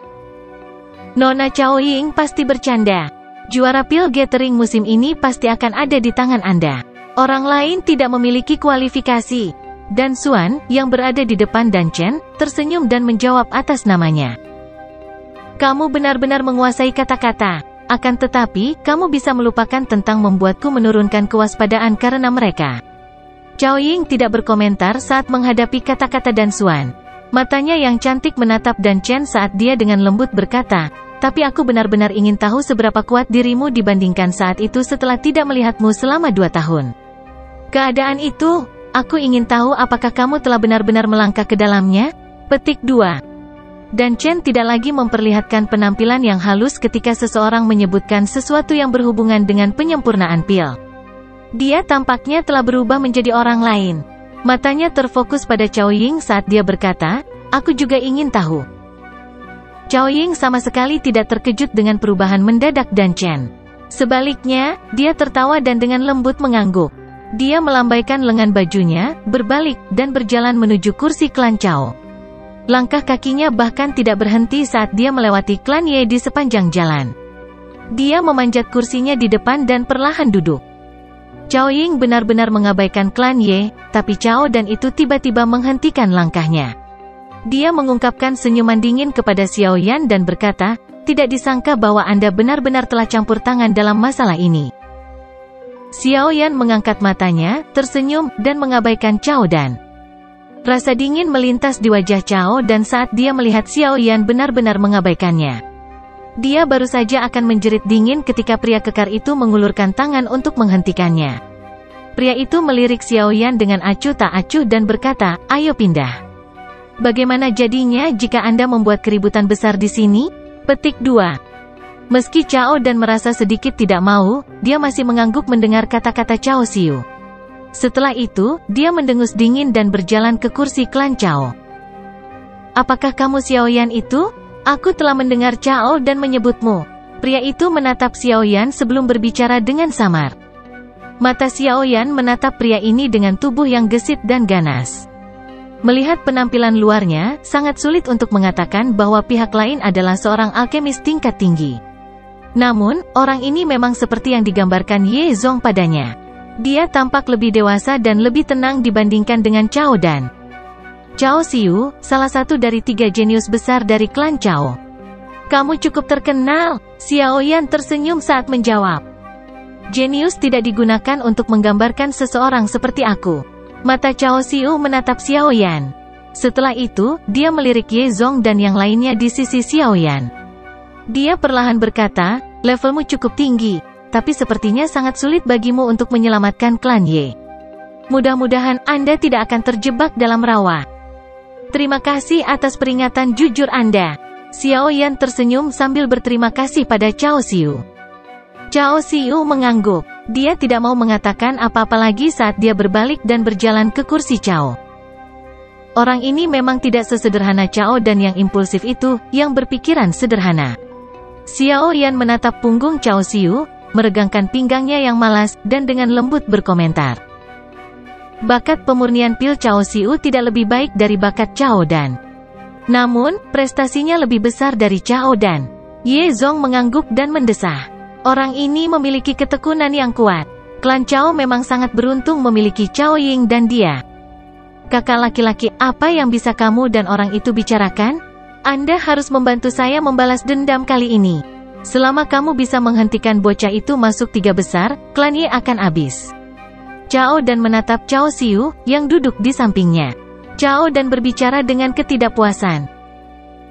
Speaker 1: Nona Chao Ying pasti bercanda. Juara pil gathering musim ini pasti akan ada di tangan Anda. Orang lain tidak memiliki kualifikasi. Dan Xuan, yang berada di depan Dan Chen, tersenyum dan menjawab atas namanya. Kamu benar-benar menguasai kata-kata. Akan tetapi, kamu bisa melupakan tentang membuatku menurunkan kewaspadaan karena mereka. Cao Ying tidak berkomentar saat menghadapi kata-kata Dan Xuan. Matanya yang cantik menatap Dan Chen saat dia dengan lembut berkata, tapi aku benar-benar ingin tahu seberapa kuat dirimu dibandingkan saat itu setelah tidak melihatmu selama 2 tahun. Keadaan itu, aku ingin tahu apakah kamu telah benar-benar melangkah ke dalamnya? Petik 2. Dan Chen tidak lagi memperlihatkan penampilan yang halus ketika seseorang menyebutkan sesuatu yang berhubungan dengan penyempurnaan pil. Dia tampaknya telah berubah menjadi orang lain. Matanya terfokus pada Cao Ying saat dia berkata, aku juga ingin tahu. Cao Ying sama sekali tidak terkejut dengan perubahan mendadak Dan Chen. Sebaliknya, dia tertawa dan dengan lembut mengangguk. Dia melambaikan lengan bajunya, berbalik, dan berjalan menuju kursi klan Cao. Langkah kakinya bahkan tidak berhenti saat dia melewati klan Ye di sepanjang jalan. Dia memanjat kursinya di depan dan perlahan duduk. Cao Ying benar-benar mengabaikan klan Ye, tapi Cao dan itu tiba-tiba menghentikan langkahnya. Dia mengungkapkan senyuman dingin kepada Xiao Yan dan berkata, tidak disangka bahwa Anda benar-benar telah campur tangan dalam masalah ini. Xiao Yan mengangkat matanya, tersenyum, dan mengabaikan Cao Dan. Rasa dingin melintas di wajah Cao dan saat dia melihat Xiao Yan benar-benar mengabaikannya. Dia baru saja akan menjerit dingin ketika pria kekar itu mengulurkan tangan untuk menghentikannya. Pria itu melirik Xiao Yan dengan acuh tak acuh dan berkata, ayo pindah. Bagaimana jadinya jika Anda membuat keributan besar di sini? Petik 2. Meski Cao Dan merasa sedikit tidak mau, dia masih mengangguk mendengar kata-kata Cao Xiu. Setelah itu, dia mendengus dingin dan berjalan ke kursi klan Cao. Apakah kamu Xiao Yan itu? Aku telah mendengar Cao Dan menyebutmu. Pria itu menatap Xiao Yan sebelum berbicara dengan samar. Mata Xiao Yan menatap pria ini dengan tubuh yang gesit dan ganas. Melihat penampilan luarnya, sangat sulit untuk mengatakan bahwa pihak lain adalah seorang alkemis tingkat tinggi. Namun, orang ini memang seperti yang digambarkan Ye Zong padanya. Dia tampak lebih dewasa dan lebih tenang dibandingkan dengan Cao Dan. Cao Xiu, salah satu dari 3 jenius besar dari klan Cao. Kamu cukup terkenal, Xiao Yan tersenyum saat menjawab. Jenius tidak digunakan untuk menggambarkan seseorang seperti aku. Mata Cao Xiu menatap Xiao Yan. Setelah itu, dia melirik Ye Zong dan yang lainnya di sisi Xiao Yan. Dia perlahan berkata, levelmu cukup tinggi. Tapi sepertinya sangat sulit bagimu untuk menyelamatkan klan Ye. Mudah-mudahan Anda tidak akan terjebak dalam rawa. Terima kasih atas peringatan jujur Anda. Xiao Yan tersenyum sambil berterima kasih pada Cao Xiu. Cao Xiu mengangguk. Dia tidak mau mengatakan apa-apa lagi saat dia berbalik dan berjalan ke kursi Cao. Orang ini memang tidak sesederhana Cao Dan yang impulsif itu, yang berpikiran sederhana. Xiao Yan menatap punggung Cao Xiu, meregangkan pinggangnya yang malas, dan dengan lembut berkomentar. Bakat pemurnian pil Cao Xiu tidak lebih baik dari bakat Cao Dan. Namun, prestasinya lebih besar dari Cao Dan. Ye Zong mengangguk dan mendesah. Orang ini memiliki ketekunan yang kuat. Klan Cao memang sangat beruntung memiliki Cao Ying dan dia. Kakak laki-laki, apa yang bisa kamu dan orang itu bicarakan? Anda harus membantu saya membalas dendam kali ini. Selama kamu bisa menghentikan bocah itu masuk 3 besar, klan Ye akan habis. Cao Dan menatap Cao Xiu, yang duduk di sampingnya. Cao Dan berbicara dengan ketidakpuasan.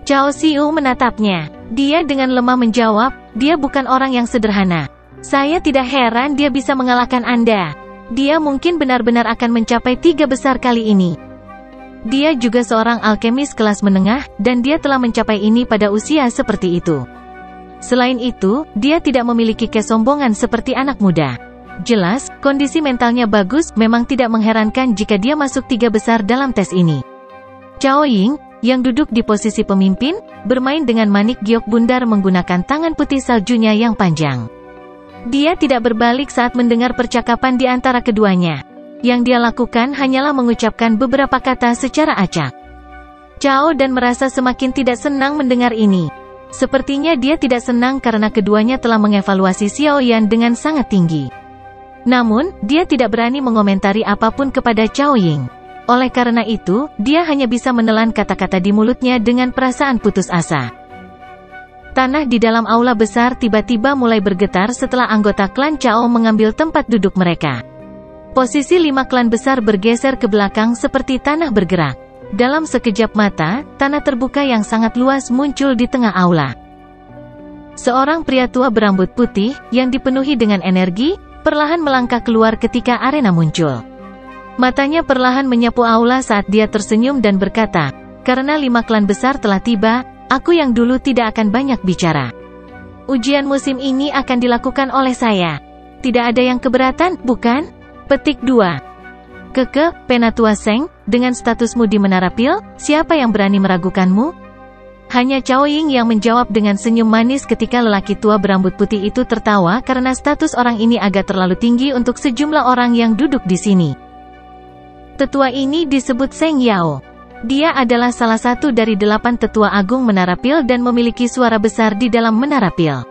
Speaker 1: Cao Xiu menatapnya. Dia dengan lemah menjawab, dia bukan orang yang sederhana. Saya tidak heran dia bisa mengalahkan Anda. Dia mungkin benar-benar akan mencapai 3 besar kali ini. Dia juga seorang alkemis kelas menengah, dan dia telah mencapai ini pada usia seperti itu. Selain itu, dia tidak memiliki kesombongan seperti anak muda. Jelas, kondisi mentalnya bagus, memang tidak mengherankan jika dia masuk 3 besar dalam tes ini. Cao Ying, yang duduk di posisi pemimpin, bermain dengan manik giok bundar menggunakan tangan putih saljunya yang panjang. Dia tidak berbalik saat mendengar percakapan di antara keduanya. Yang dia lakukan hanyalah mengucapkan beberapa kata secara acak. Cao Dan merasa semakin tidak senang mendengar ini. Sepertinya dia tidak senang karena keduanya telah mengevaluasi Xiao Yan dengan sangat tinggi. Namun, dia tidak berani mengomentari apapun kepada Cao Ying. Oleh karena itu, dia hanya bisa menelan kata-kata di mulutnya dengan perasaan putus asa. Tanah di dalam aula besar tiba-tiba mulai bergetar setelah anggota klan Chao mengambil tempat duduk mereka. Posisi 5 klan besar bergeser ke belakang seperti tanah bergerak. Dalam sekejap mata, tanah terbuka yang sangat luas muncul di tengah aula. Seorang pria tua berambut putih, yang dipenuhi dengan energi, perlahan melangkah keluar ketika arena muncul. Matanya perlahan menyapu aula saat dia tersenyum dan berkata, "Karena 5 klan besar telah tiba, aku yang dulu tidak akan banyak bicara. Ujian musim ini akan dilakukan oleh saya. Tidak ada yang keberatan, bukan?" Petik 2. Keke, Penatua Seng, dengan statusmu di Menara Pil, siapa yang berani meragukanmu? Hanya Cao Ying yang menjawab dengan senyum manis ketika lelaki tua berambut putih itu tertawa karena status orang ini agak terlalu tinggi untuk sejumlah orang yang duduk di sini. Tetua ini disebut Seng Yao. Dia adalah salah satu dari 8 tetua agung Menara Pil dan memiliki suara besar di dalam Menara Pil.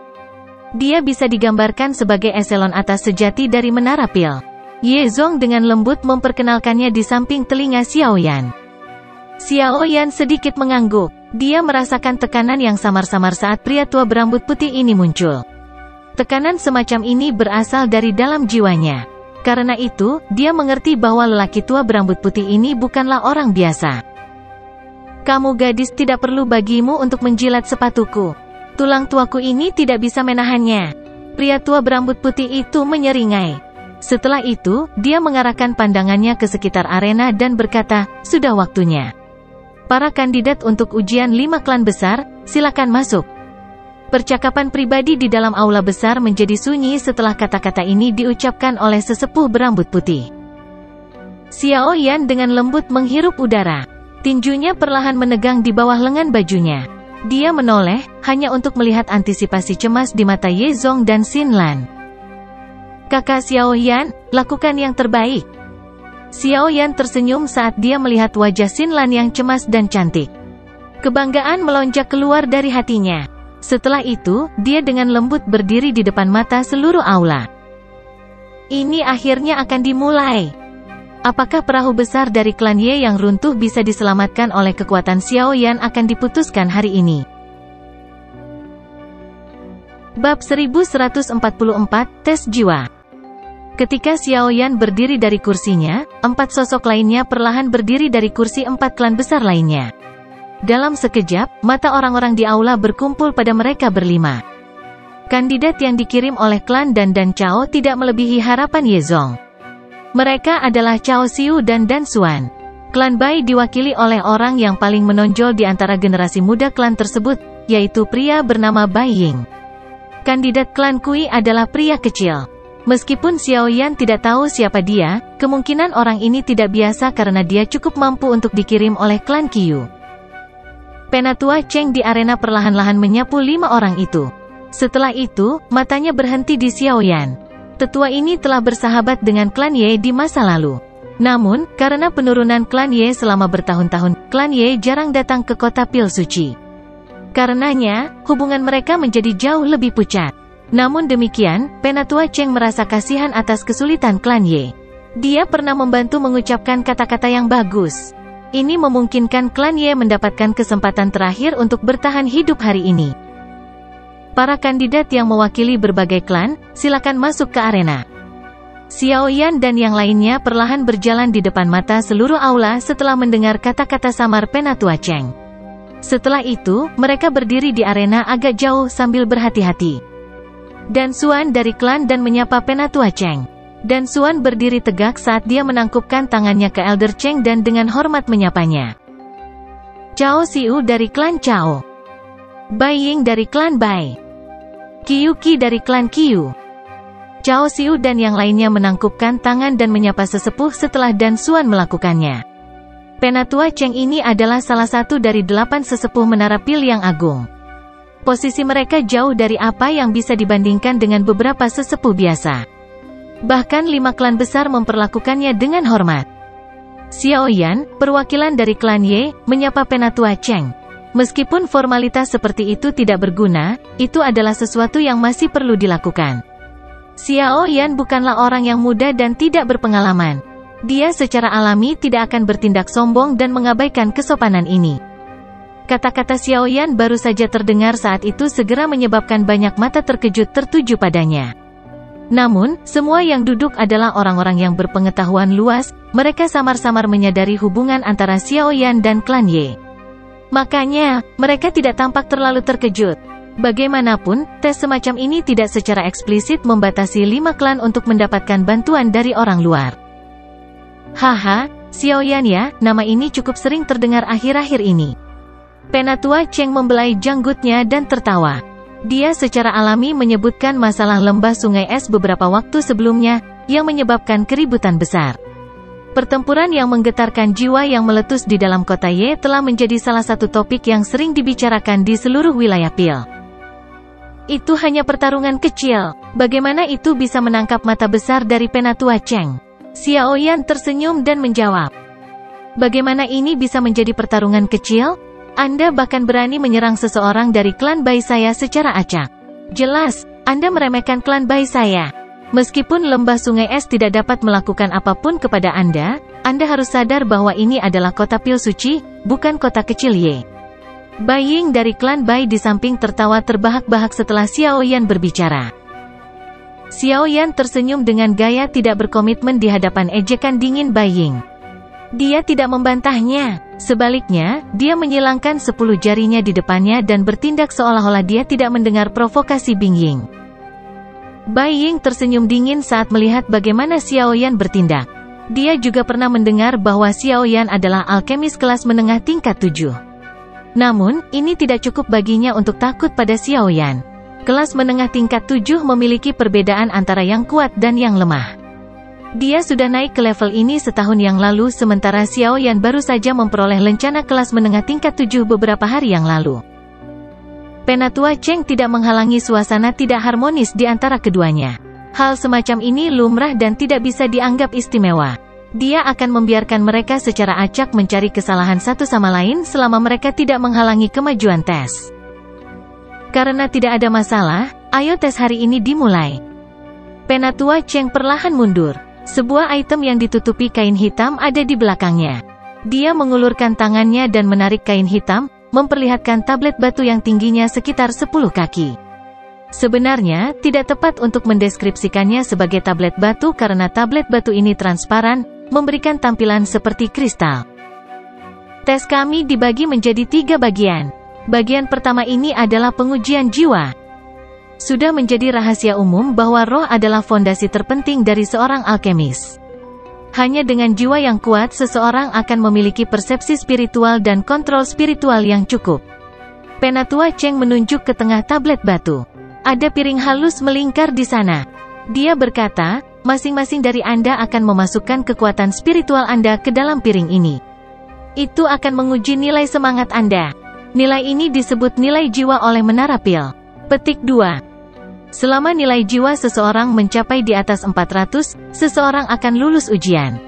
Speaker 1: Dia bisa digambarkan sebagai eselon atas sejati dari Menara Pil. Ye Zong dengan lembut memperkenalkannya di samping telinga Xiao Yan. Xiao Yan sedikit mengangguk. Dia merasakan tekanan yang samar-samar saat pria tua berambut putih ini muncul. Tekanan semacam ini berasal dari dalam jiwanya. Karena itu, dia mengerti bahwa lelaki tua berambut putih ini bukanlah orang biasa. "Kamu gadis, tidak perlu bagimu untuk menjilat sepatuku. Tulang tuaku ini tidak bisa menahannya." Pria tua berambut putih itu menyeringai. Setelah itu, dia mengarahkan pandangannya ke sekitar arena dan berkata, "Sudah waktunya. Para kandidat untuk ujian 5 klan besar, silakan masuk." Percakapan pribadi di dalam aula besar menjadi sunyi setelah kata-kata ini diucapkan oleh sesepuh berambut putih. Xiao Yan dengan lembut menghirup udara. Tinjunya perlahan menegang di bawah lengan bajunya. Dia menoleh, hanya untuk melihat antisipasi cemas di mata Ye Zong dan Xin Lan. "Kakak Xiao Yan, lakukan yang terbaik." Xiao Yan tersenyum saat dia melihat wajah Xin Lan yang cemas dan cantik. Kebanggaan melonjak keluar dari hatinya. Setelah itu, dia dengan lembut berdiri di depan mata seluruh aula. Ini akhirnya akan dimulai. Apakah perahu besar dari klan Ye yang runtuh bisa diselamatkan oleh kekuatan Xiao Yan akan diputuskan hari ini. Bab 1144, Tes Jiwa. Ketika Xiao Yan berdiri dari kursinya, 4 sosok lainnya perlahan berdiri dari kursi 4 klan besar lainnya. Dalam sekejap, mata orang-orang di aula berkumpul pada mereka berlima. Kandidat yang dikirim oleh klan Dan Chao tidak melebihi harapan Ye Zong. Mereka adalah Chao Xiu dan Dan Xuan. Klan Bai diwakili oleh orang yang paling menonjol di antara generasi muda klan tersebut, yaitu pria bernama Bai Ying. Kandidat klan Kui adalah pria kecil. Meskipun Xiao Yan tidak tahu siapa dia, kemungkinan orang ini tidak biasa karena dia cukup mampu untuk dikirim oleh klan Qiu. Penatua Cheng di arena perlahan-lahan menyapu 5 orang itu. Setelah itu, matanya berhenti di Xiao Yan. Tetua ini telah bersahabat dengan klan Ye di masa lalu. Namun, karena penurunan klan Ye selama bertahun-tahun, klan Ye jarang datang ke kota Pil Suci. Karenanya, hubungan mereka menjadi jauh lebih pucat. Namun demikian, Penatua Cheng merasa kasihan atas kesulitan klan Ye. Dia pernah membantu mengucapkan kata-kata yang bagus. Ini memungkinkan klan Ye mendapatkan kesempatan terakhir untuk bertahan hidup hari ini. Para kandidat yang mewakili berbagai klan, silakan masuk ke arena. Xiao Yan dan yang lainnya perlahan berjalan di depan mata seluruh aula setelah mendengar kata-kata samar Penatua Cheng. Setelah itu, mereka berdiri di arena agak jauh sambil berhati-hati. Dan Xuan dari klan Dan menyapa Penatua Cheng. Dan Xuan berdiri tegak saat dia menangkupkan tangannya ke Elder Cheng dan dengan hormat menyapanya. Chao Xiu dari klan Chao. Bai Ying dari klan Bai. Qiu Qi dari klan Qiu. Chao Xiu dan yang lainnya menangkupkan tangan dan menyapa sesepuh setelah Dan Xuan melakukannya. Penatua Cheng ini adalah salah satu dari 8 sesepuh Menara Pil yang agung. Posisi mereka jauh dari apa yang bisa dibandingkan dengan beberapa sesepuh biasa. Bahkan 5 klan besar memperlakukannya dengan hormat. Xiao Yan, perwakilan dari klan Ye, menyapa Penatua Cheng. Meskipun formalitas seperti itu tidak berguna, itu adalah sesuatu yang masih perlu dilakukan. Xiao Yan bukanlah orang yang muda dan tidak berpengalaman. Dia secara alami tidak akan bertindak sombong dan mengabaikan kesopanan ini. Kata-kata Xiaoyan baru saja terdengar saat itu segera menyebabkan banyak mata terkejut tertuju padanya. Namun, semua yang duduk adalah orang-orang yang berpengetahuan luas, mereka samar-samar menyadari hubungan antara Xiaoyan dan klan Ye. Makanya, mereka tidak tampak terlalu terkejut. Bagaimanapun, tes semacam ini tidak secara eksplisit membatasi 5 klan untuk mendapatkan bantuan dari orang luar. Haha, Xiaoyan ya, nama ini cukup sering terdengar akhir-akhir ini. Penatua Cheng membelai janggutnya dan tertawa. Dia secara alami menyebutkan masalah lembah sungai es beberapa waktu sebelumnya, yang menyebabkan keributan besar. Pertempuran yang menggetarkan jiwa yang meletus di dalam kota Ye telah menjadi salah satu topik yang sering dibicarakan di seluruh wilayah Pil. Itu hanya pertarungan kecil, bagaimana itu bisa menangkap mata besar dari Penatua Cheng? Xiaoyan tersenyum dan menjawab. Bagaimana ini bisa menjadi pertarungan kecil? Anda bahkan berani menyerang seseorang dari klan Bai saya secara acak. Jelas, Anda meremehkan klan Bai saya. Meskipun lembah sungai es tidak dapat melakukan apapun kepada Anda harus sadar bahwa ini adalah kota Pil suci, bukan kota kecil Ye. Bai Ying dari klan Bai di samping tertawa terbahak-bahak setelah Xiaoyan berbicara. Xiaoyan tersenyum dengan gaya tidak berkomitmen di hadapan ejekan dingin Bai Ying. Dia tidak membantahnya. Sebaliknya, dia menyilangkan 10 jarinya di depannya dan bertindak seolah-olah dia tidak mendengar provokasi Bing Ying. Bai Ying tersenyum dingin saat melihat bagaimana Xiaoyan bertindak. Dia juga pernah mendengar bahwa Xiaoyan adalah alkemis kelas menengah tingkat 7. Namun, ini tidak cukup baginya untuk takut pada Xiaoyan. Kelas menengah tingkat 7 memiliki perbedaan antara yang kuat dan yang lemah. Dia sudah naik ke level ini setahun yang lalu sementara Xiaoyan baru saja memperoleh lencana kelas menengah tingkat 7 beberapa hari yang lalu. Penatua Cheng tidak menghalangi suasana tidak harmonis di antara keduanya. Hal semacam ini lumrah dan tidak bisa dianggap istimewa. Dia akan membiarkan mereka secara acak mencari kesalahan satu sama lain selama mereka tidak menghalangi kemajuan tes. Karena tidak ada masalah, ayo tes hari ini dimulai. Penatua Cheng perlahan mundur. Sebuah item yang ditutupi kain hitam ada di belakangnya. Dia mengulurkan tangannya dan menarik kain hitam, memperlihatkan tablet batu yang tingginya sekitar 10 kaki. Sebenarnya, tidak tepat untuk mendeskripsikannya sebagai tablet batu karena tablet batu ini transparan, memberikan tampilan seperti kristal. Tes kami dibagi menjadi 3 bagian. Bagian pertama ini adalah pengujian jiwa. Sudah menjadi rahasia umum bahwa roh adalah fondasi terpenting dari seorang alkemis. Hanya dengan jiwa yang kuat seseorang akan memiliki persepsi spiritual dan kontrol spiritual yang cukup. Penatua Cheng menunjuk ke tengah tablet batu. Ada piring halus melingkar di sana. Dia berkata, masing-masing dari Anda akan memasukkan kekuatan spiritual Anda ke dalam piring ini. Itu akan menguji nilai semangat Anda. Nilai ini disebut nilai jiwa oleh Menara Pil. Petik 2. Selama nilai jiwa seseorang mencapai di atas 400, seseorang akan lulus ujian.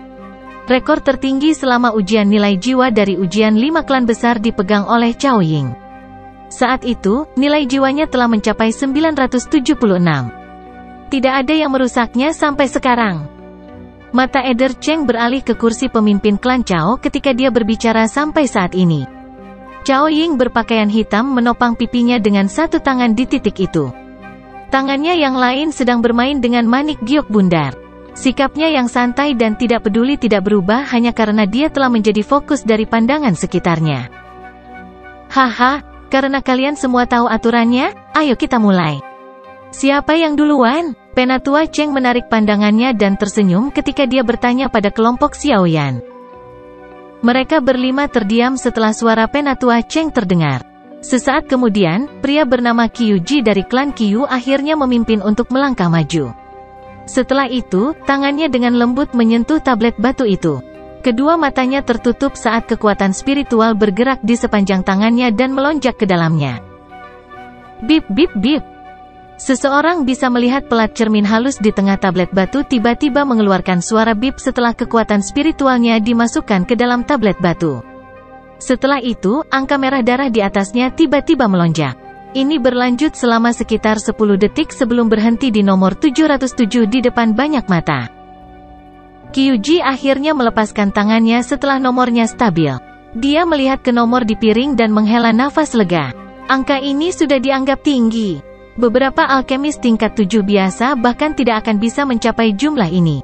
Speaker 1: Rekor tertinggi selama ujian nilai jiwa dari ujian 5 klan besar dipegang oleh Cao Ying. Saat itu, nilai jiwanya telah mencapai 976. Tidak ada yang merusaknya sampai sekarang. Mata Eder Cheng beralih ke kursi pemimpin klan Cao ketika dia berbicara sampai saat ini. Cao Ying berpakaian hitam menopang pipinya dengan satu tangan di titik itu. Tangannya yang lain sedang bermain dengan manik giok bundar. Sikapnya yang santai dan tidak peduli tidak berubah hanya karena dia telah menjadi fokus dari pandangan sekitarnya. Haha, karena kalian semua tahu aturannya, ayo kita mulai. Siapa yang duluan? Penatua Cheng menarik pandangannya dan tersenyum ketika dia bertanya pada kelompok Xiaoyan. Mereka berlima terdiam setelah suara Penatua Cheng terdengar. Sesaat kemudian, pria bernama Qiuji dari klan Qiu akhirnya memimpin untuk melangkah maju. Setelah itu, tangannya dengan lembut menyentuh tablet batu itu. Kedua matanya tertutup saat kekuatan spiritual bergerak di sepanjang tangannya dan melonjak ke dalamnya. Bip bip bip. Seseorang bisa melihat pelat cermin halus di tengah tablet batu tiba-tiba mengeluarkan suara bip setelah kekuatan spiritualnya dimasukkan ke dalam tablet batu. Setelah itu, angka merah darah di atasnya tiba-tiba melonjak. Ini berlanjut selama sekitar 10 detik sebelum berhenti di nomor 707 di depan banyak mata. Qiuji akhirnya melepaskan tangannya setelah nomornya stabil. Dia melihat ke nomor di piring dan menghela nafas lega. Angka ini sudah dianggap tinggi. Beberapa alkemis tingkat 7 biasa bahkan tidak akan bisa mencapai jumlah ini.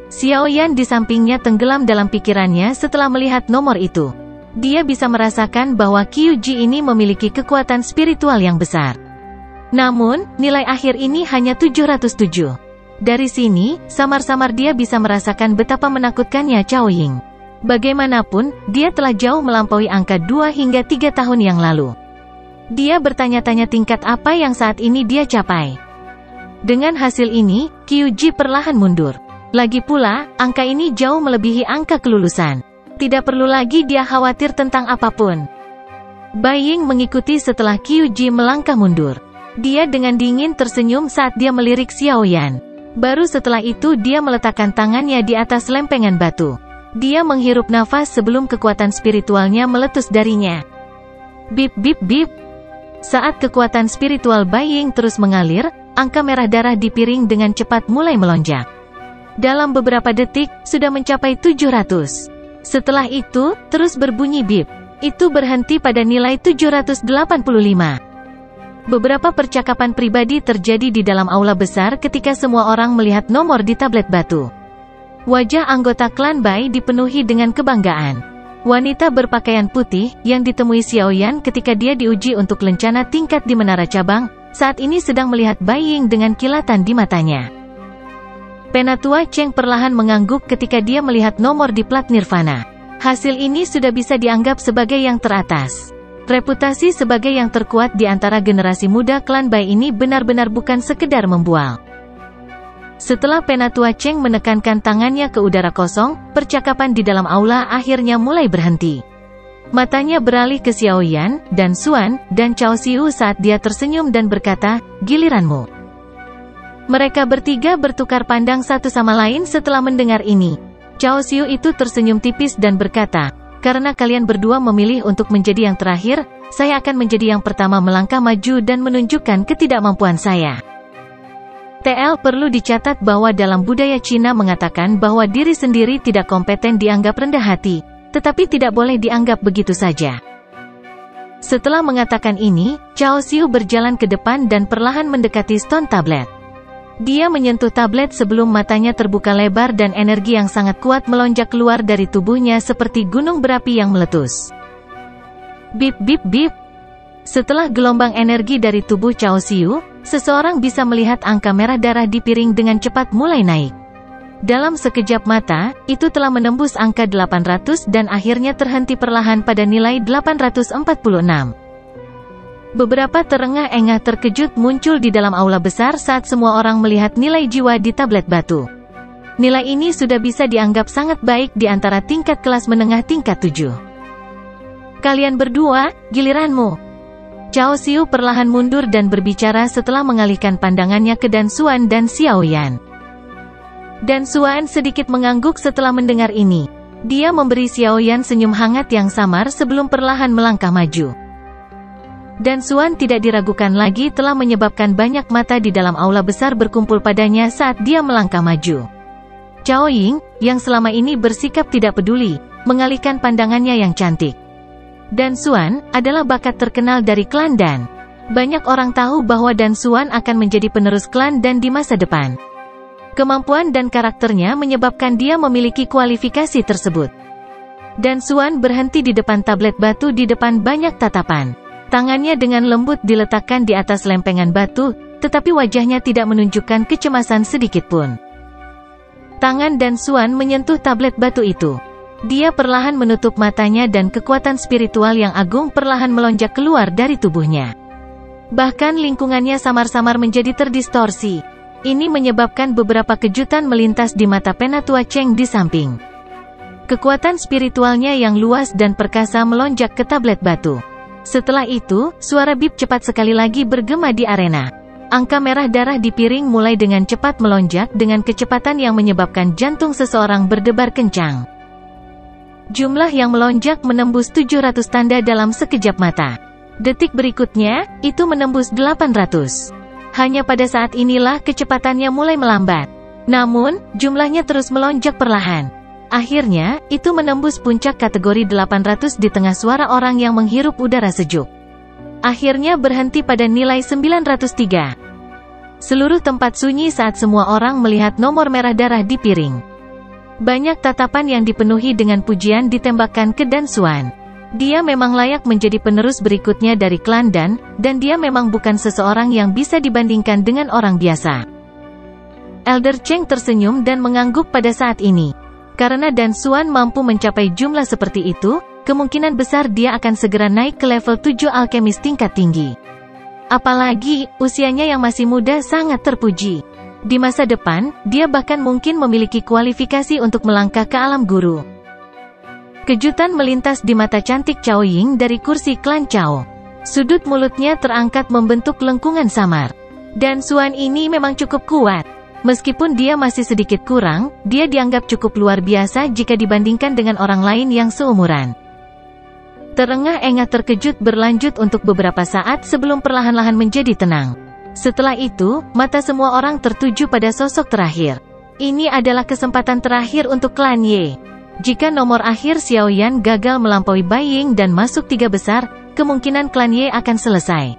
Speaker 1: Xiaoyan di sampingnya tenggelam dalam pikirannya setelah melihat nomor itu. Dia bisa merasakan bahwa Qiuji ini memiliki kekuatan spiritual yang besar. Namun, nilai akhir ini hanya 707. Dari sini, samar-samar dia bisa merasakan betapa menakutkannya Cao Ying. Bagaimanapun, dia telah jauh melampaui angka 2 hingga 3 tahun yang lalu. Dia bertanya-tanya tingkat apa yang saat ini dia capai. Dengan hasil ini, Qiuji perlahan mundur. Lagi pula, angka ini jauh melebihi angka kelulusan. Tidak perlu lagi dia khawatir tentang apapun. Bai Ying mengikuti setelah Qiuji melangkah mundur. Dia dengan dingin tersenyum saat dia melirik Xiaoyan. Baru setelah itu dia meletakkan tangannya di atas lempengan batu. Dia menghirup nafas sebelum kekuatan spiritualnya meletus darinya. Bip bip bip. Saat kekuatan spiritual Bai Ying terus mengalir, angka merah darah di piring dengan cepat mulai melonjak. Dalam beberapa detik, sudah mencapai 700. Setelah itu, terus berbunyi bip. Itu berhenti pada nilai 785. Beberapa percakapan pribadi terjadi di dalam aula besar ketika semua orang melihat nomor di tablet batu. Wajah anggota klan Bai dipenuhi dengan kebanggaan. Wanita berpakaian putih, yang ditemui Xiaoyan ketika dia diuji untuk lencana tingkat di Menara Cabang, saat ini sedang melihat Bai Ying dengan kilatan di matanya. Penatua Cheng perlahan mengangguk ketika dia melihat nomor di plat Nirvana. Hasil ini sudah bisa dianggap sebagai yang teratas. Reputasi sebagai yang terkuat di antara generasi muda klan Bai ini benar-benar bukan sekedar membual. Setelah Penatua Cheng menekankan tangannya ke udara kosong, percakapan di dalam aula akhirnya mulai berhenti. Matanya beralih ke Xiaoyan, Dan Xuan, dan Cao Xiu saat dia tersenyum dan berkata, "Giliranmu." Mereka bertiga bertukar pandang satu sama lain setelah mendengar ini. Cao Xiu itu tersenyum tipis dan berkata, "Karena kalian berdua memilih untuk menjadi yang terakhir, saya akan menjadi yang pertama melangkah maju dan menunjukkan ketidakmampuan saya." TL perlu dicatat bahwa dalam budaya Cina mengatakan bahwa diri sendiri tidak kompeten dianggap rendah hati, tetapi tidak boleh dianggap begitu saja. Setelah mengatakan ini, Cao Xiu berjalan ke depan dan perlahan mendekati stone tablet. Dia menyentuh tablet sebelum matanya terbuka lebar dan energi yang sangat kuat melonjak keluar dari tubuhnya seperti gunung berapi yang meletus. Bip bip bip. Setelah gelombang energi dari tubuh Cao Xiu, seseorang bisa melihat angka merah darah di piring dengan cepat mulai naik. Dalam sekejap mata, itu telah menembus angka 800 dan akhirnya terhenti perlahan pada nilai 846. Beberapa terengah-engah terkejut muncul di dalam aula besar saat semua orang melihat nilai jiwa di tablet batu. Nilai ini sudah bisa dianggap sangat baik di antara tingkat kelas menengah tingkat 7. "Kalian berdua, giliranmu." Cao Xiu perlahan mundur dan berbicara setelah mengalihkan pandangannya ke Dan Xuan dan Xiaoyan. Dan Xuan sedikit mengangguk setelah mendengar ini. Dia memberi Xiaoyan senyum hangat yang samar sebelum perlahan melangkah maju. Dan Xuan tidak diragukan lagi telah menyebabkan banyak mata di dalam aula besar berkumpul padanya saat dia melangkah maju. Cao Ying, yang selama ini bersikap tidak peduli, mengalihkan pandangannya yang cantik. Dan Xuan adalah bakat terkenal dari klan Dan. Banyak orang tahu bahwa Dan Xuan akan menjadi penerus klan Dan di masa depan. Kemampuan dan karakternya menyebabkan dia memiliki kualifikasi tersebut. Dan Xuan berhenti di depan tablet batu di depan banyak tatapan. Tangannya dengan lembut diletakkan di atas lempengan batu, tetapi wajahnya tidak menunjukkan kecemasan sedikitpun. Tangan Dan Xuan menyentuh tablet batu itu. Dia perlahan menutup matanya dan kekuatan spiritual yang agung perlahan melonjak keluar dari tubuhnya. Bahkan lingkungannya samar-samar menjadi terdistorsi. Ini menyebabkan beberapa kejutan melintas di mata Penatua Cheng di samping. Kekuatan spiritualnya yang luas dan perkasa melonjak ke tablet batu. Setelah itu, suara bip cepat sekali lagi bergema di arena. Angka merah darah di piring mulai dengan cepat melonjak dengan kecepatan yang menyebabkan jantung seseorang berdebar kencang. Jumlah yang melonjak menembus 700 tanda dalam sekejap mata. Detik berikutnya, itu menembus 800. Hanya pada saat inilah kecepatannya mulai melambat. Namun, jumlahnya terus melonjak perlahan. Akhirnya, itu menembus puncak kategori 800 di tengah suara orang yang menghirup udara sejuk. Akhirnya berhenti pada nilai 903. Seluruh tempat sunyi saat semua orang melihat nomor merah darah di piring. Banyak tatapan yang dipenuhi dengan pujian ditembakkan ke Dan Xuan. Dia memang layak menjadi penerus berikutnya dari klan Dan dia memang bukan seseorang yang bisa dibandingkan dengan orang biasa. Elder Cheng tersenyum dan mengangguk pada saat ini. Karena Dan Xuan mampu mencapai jumlah seperti itu, kemungkinan besar dia akan segera naik ke level 7 alkemis tingkat tinggi. Apalagi, usianya yang masih muda sangat terpuji. Di masa depan, dia bahkan mungkin memiliki kualifikasi untuk melangkah ke alam guru. Kejutan melintas di mata cantik Cao Ying dari kursi klan Cao. Sudut mulutnya terangkat membentuk lengkungan samar. Dan Xuan ini memang cukup kuat. Meskipun dia masih sedikit kurang, dia dianggap cukup luar biasa jika dibandingkan dengan orang lain yang seumuran. Terengah-engah terkejut berlanjut untuk beberapa saat sebelum perlahan-lahan menjadi tenang. Setelah itu, mata semua orang tertuju pada sosok terakhir. Ini adalah kesempatan terakhir untuk klan Ye. Jika nomor akhir Xiao Yan gagal melampaui Bai Ying dan masuk 3 besar, kemungkinan klan Ye akan selesai.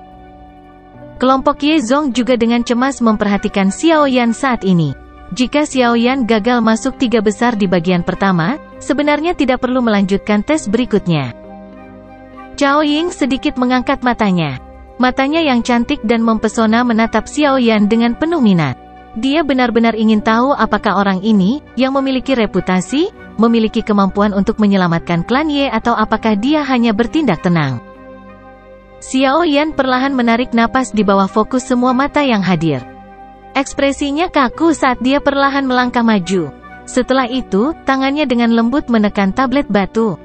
Speaker 1: Kelompok Ye Zong juga dengan cemas memperhatikan Xiao Yan saat ini. Jika Xiao Yan gagal masuk 3 besar di bagian pertama, sebenarnya tidak perlu melanjutkan tes berikutnya. Cao Ying sedikit mengangkat matanya. Matanya yang cantik dan mempesona menatap Xiao Yan dengan penuh minat. Dia benar-benar ingin tahu apakah orang ini, yang memiliki reputasi, memiliki kemampuan untuk menyelamatkan klan Ye atau apakah dia hanya bertindak tenang. Xiao Yan perlahan menarik napas di bawah fokus semua mata yang hadir. Ekspresinya kaku saat dia perlahan melangkah maju. Setelah itu, tangannya dengan lembut menekan tablet batu.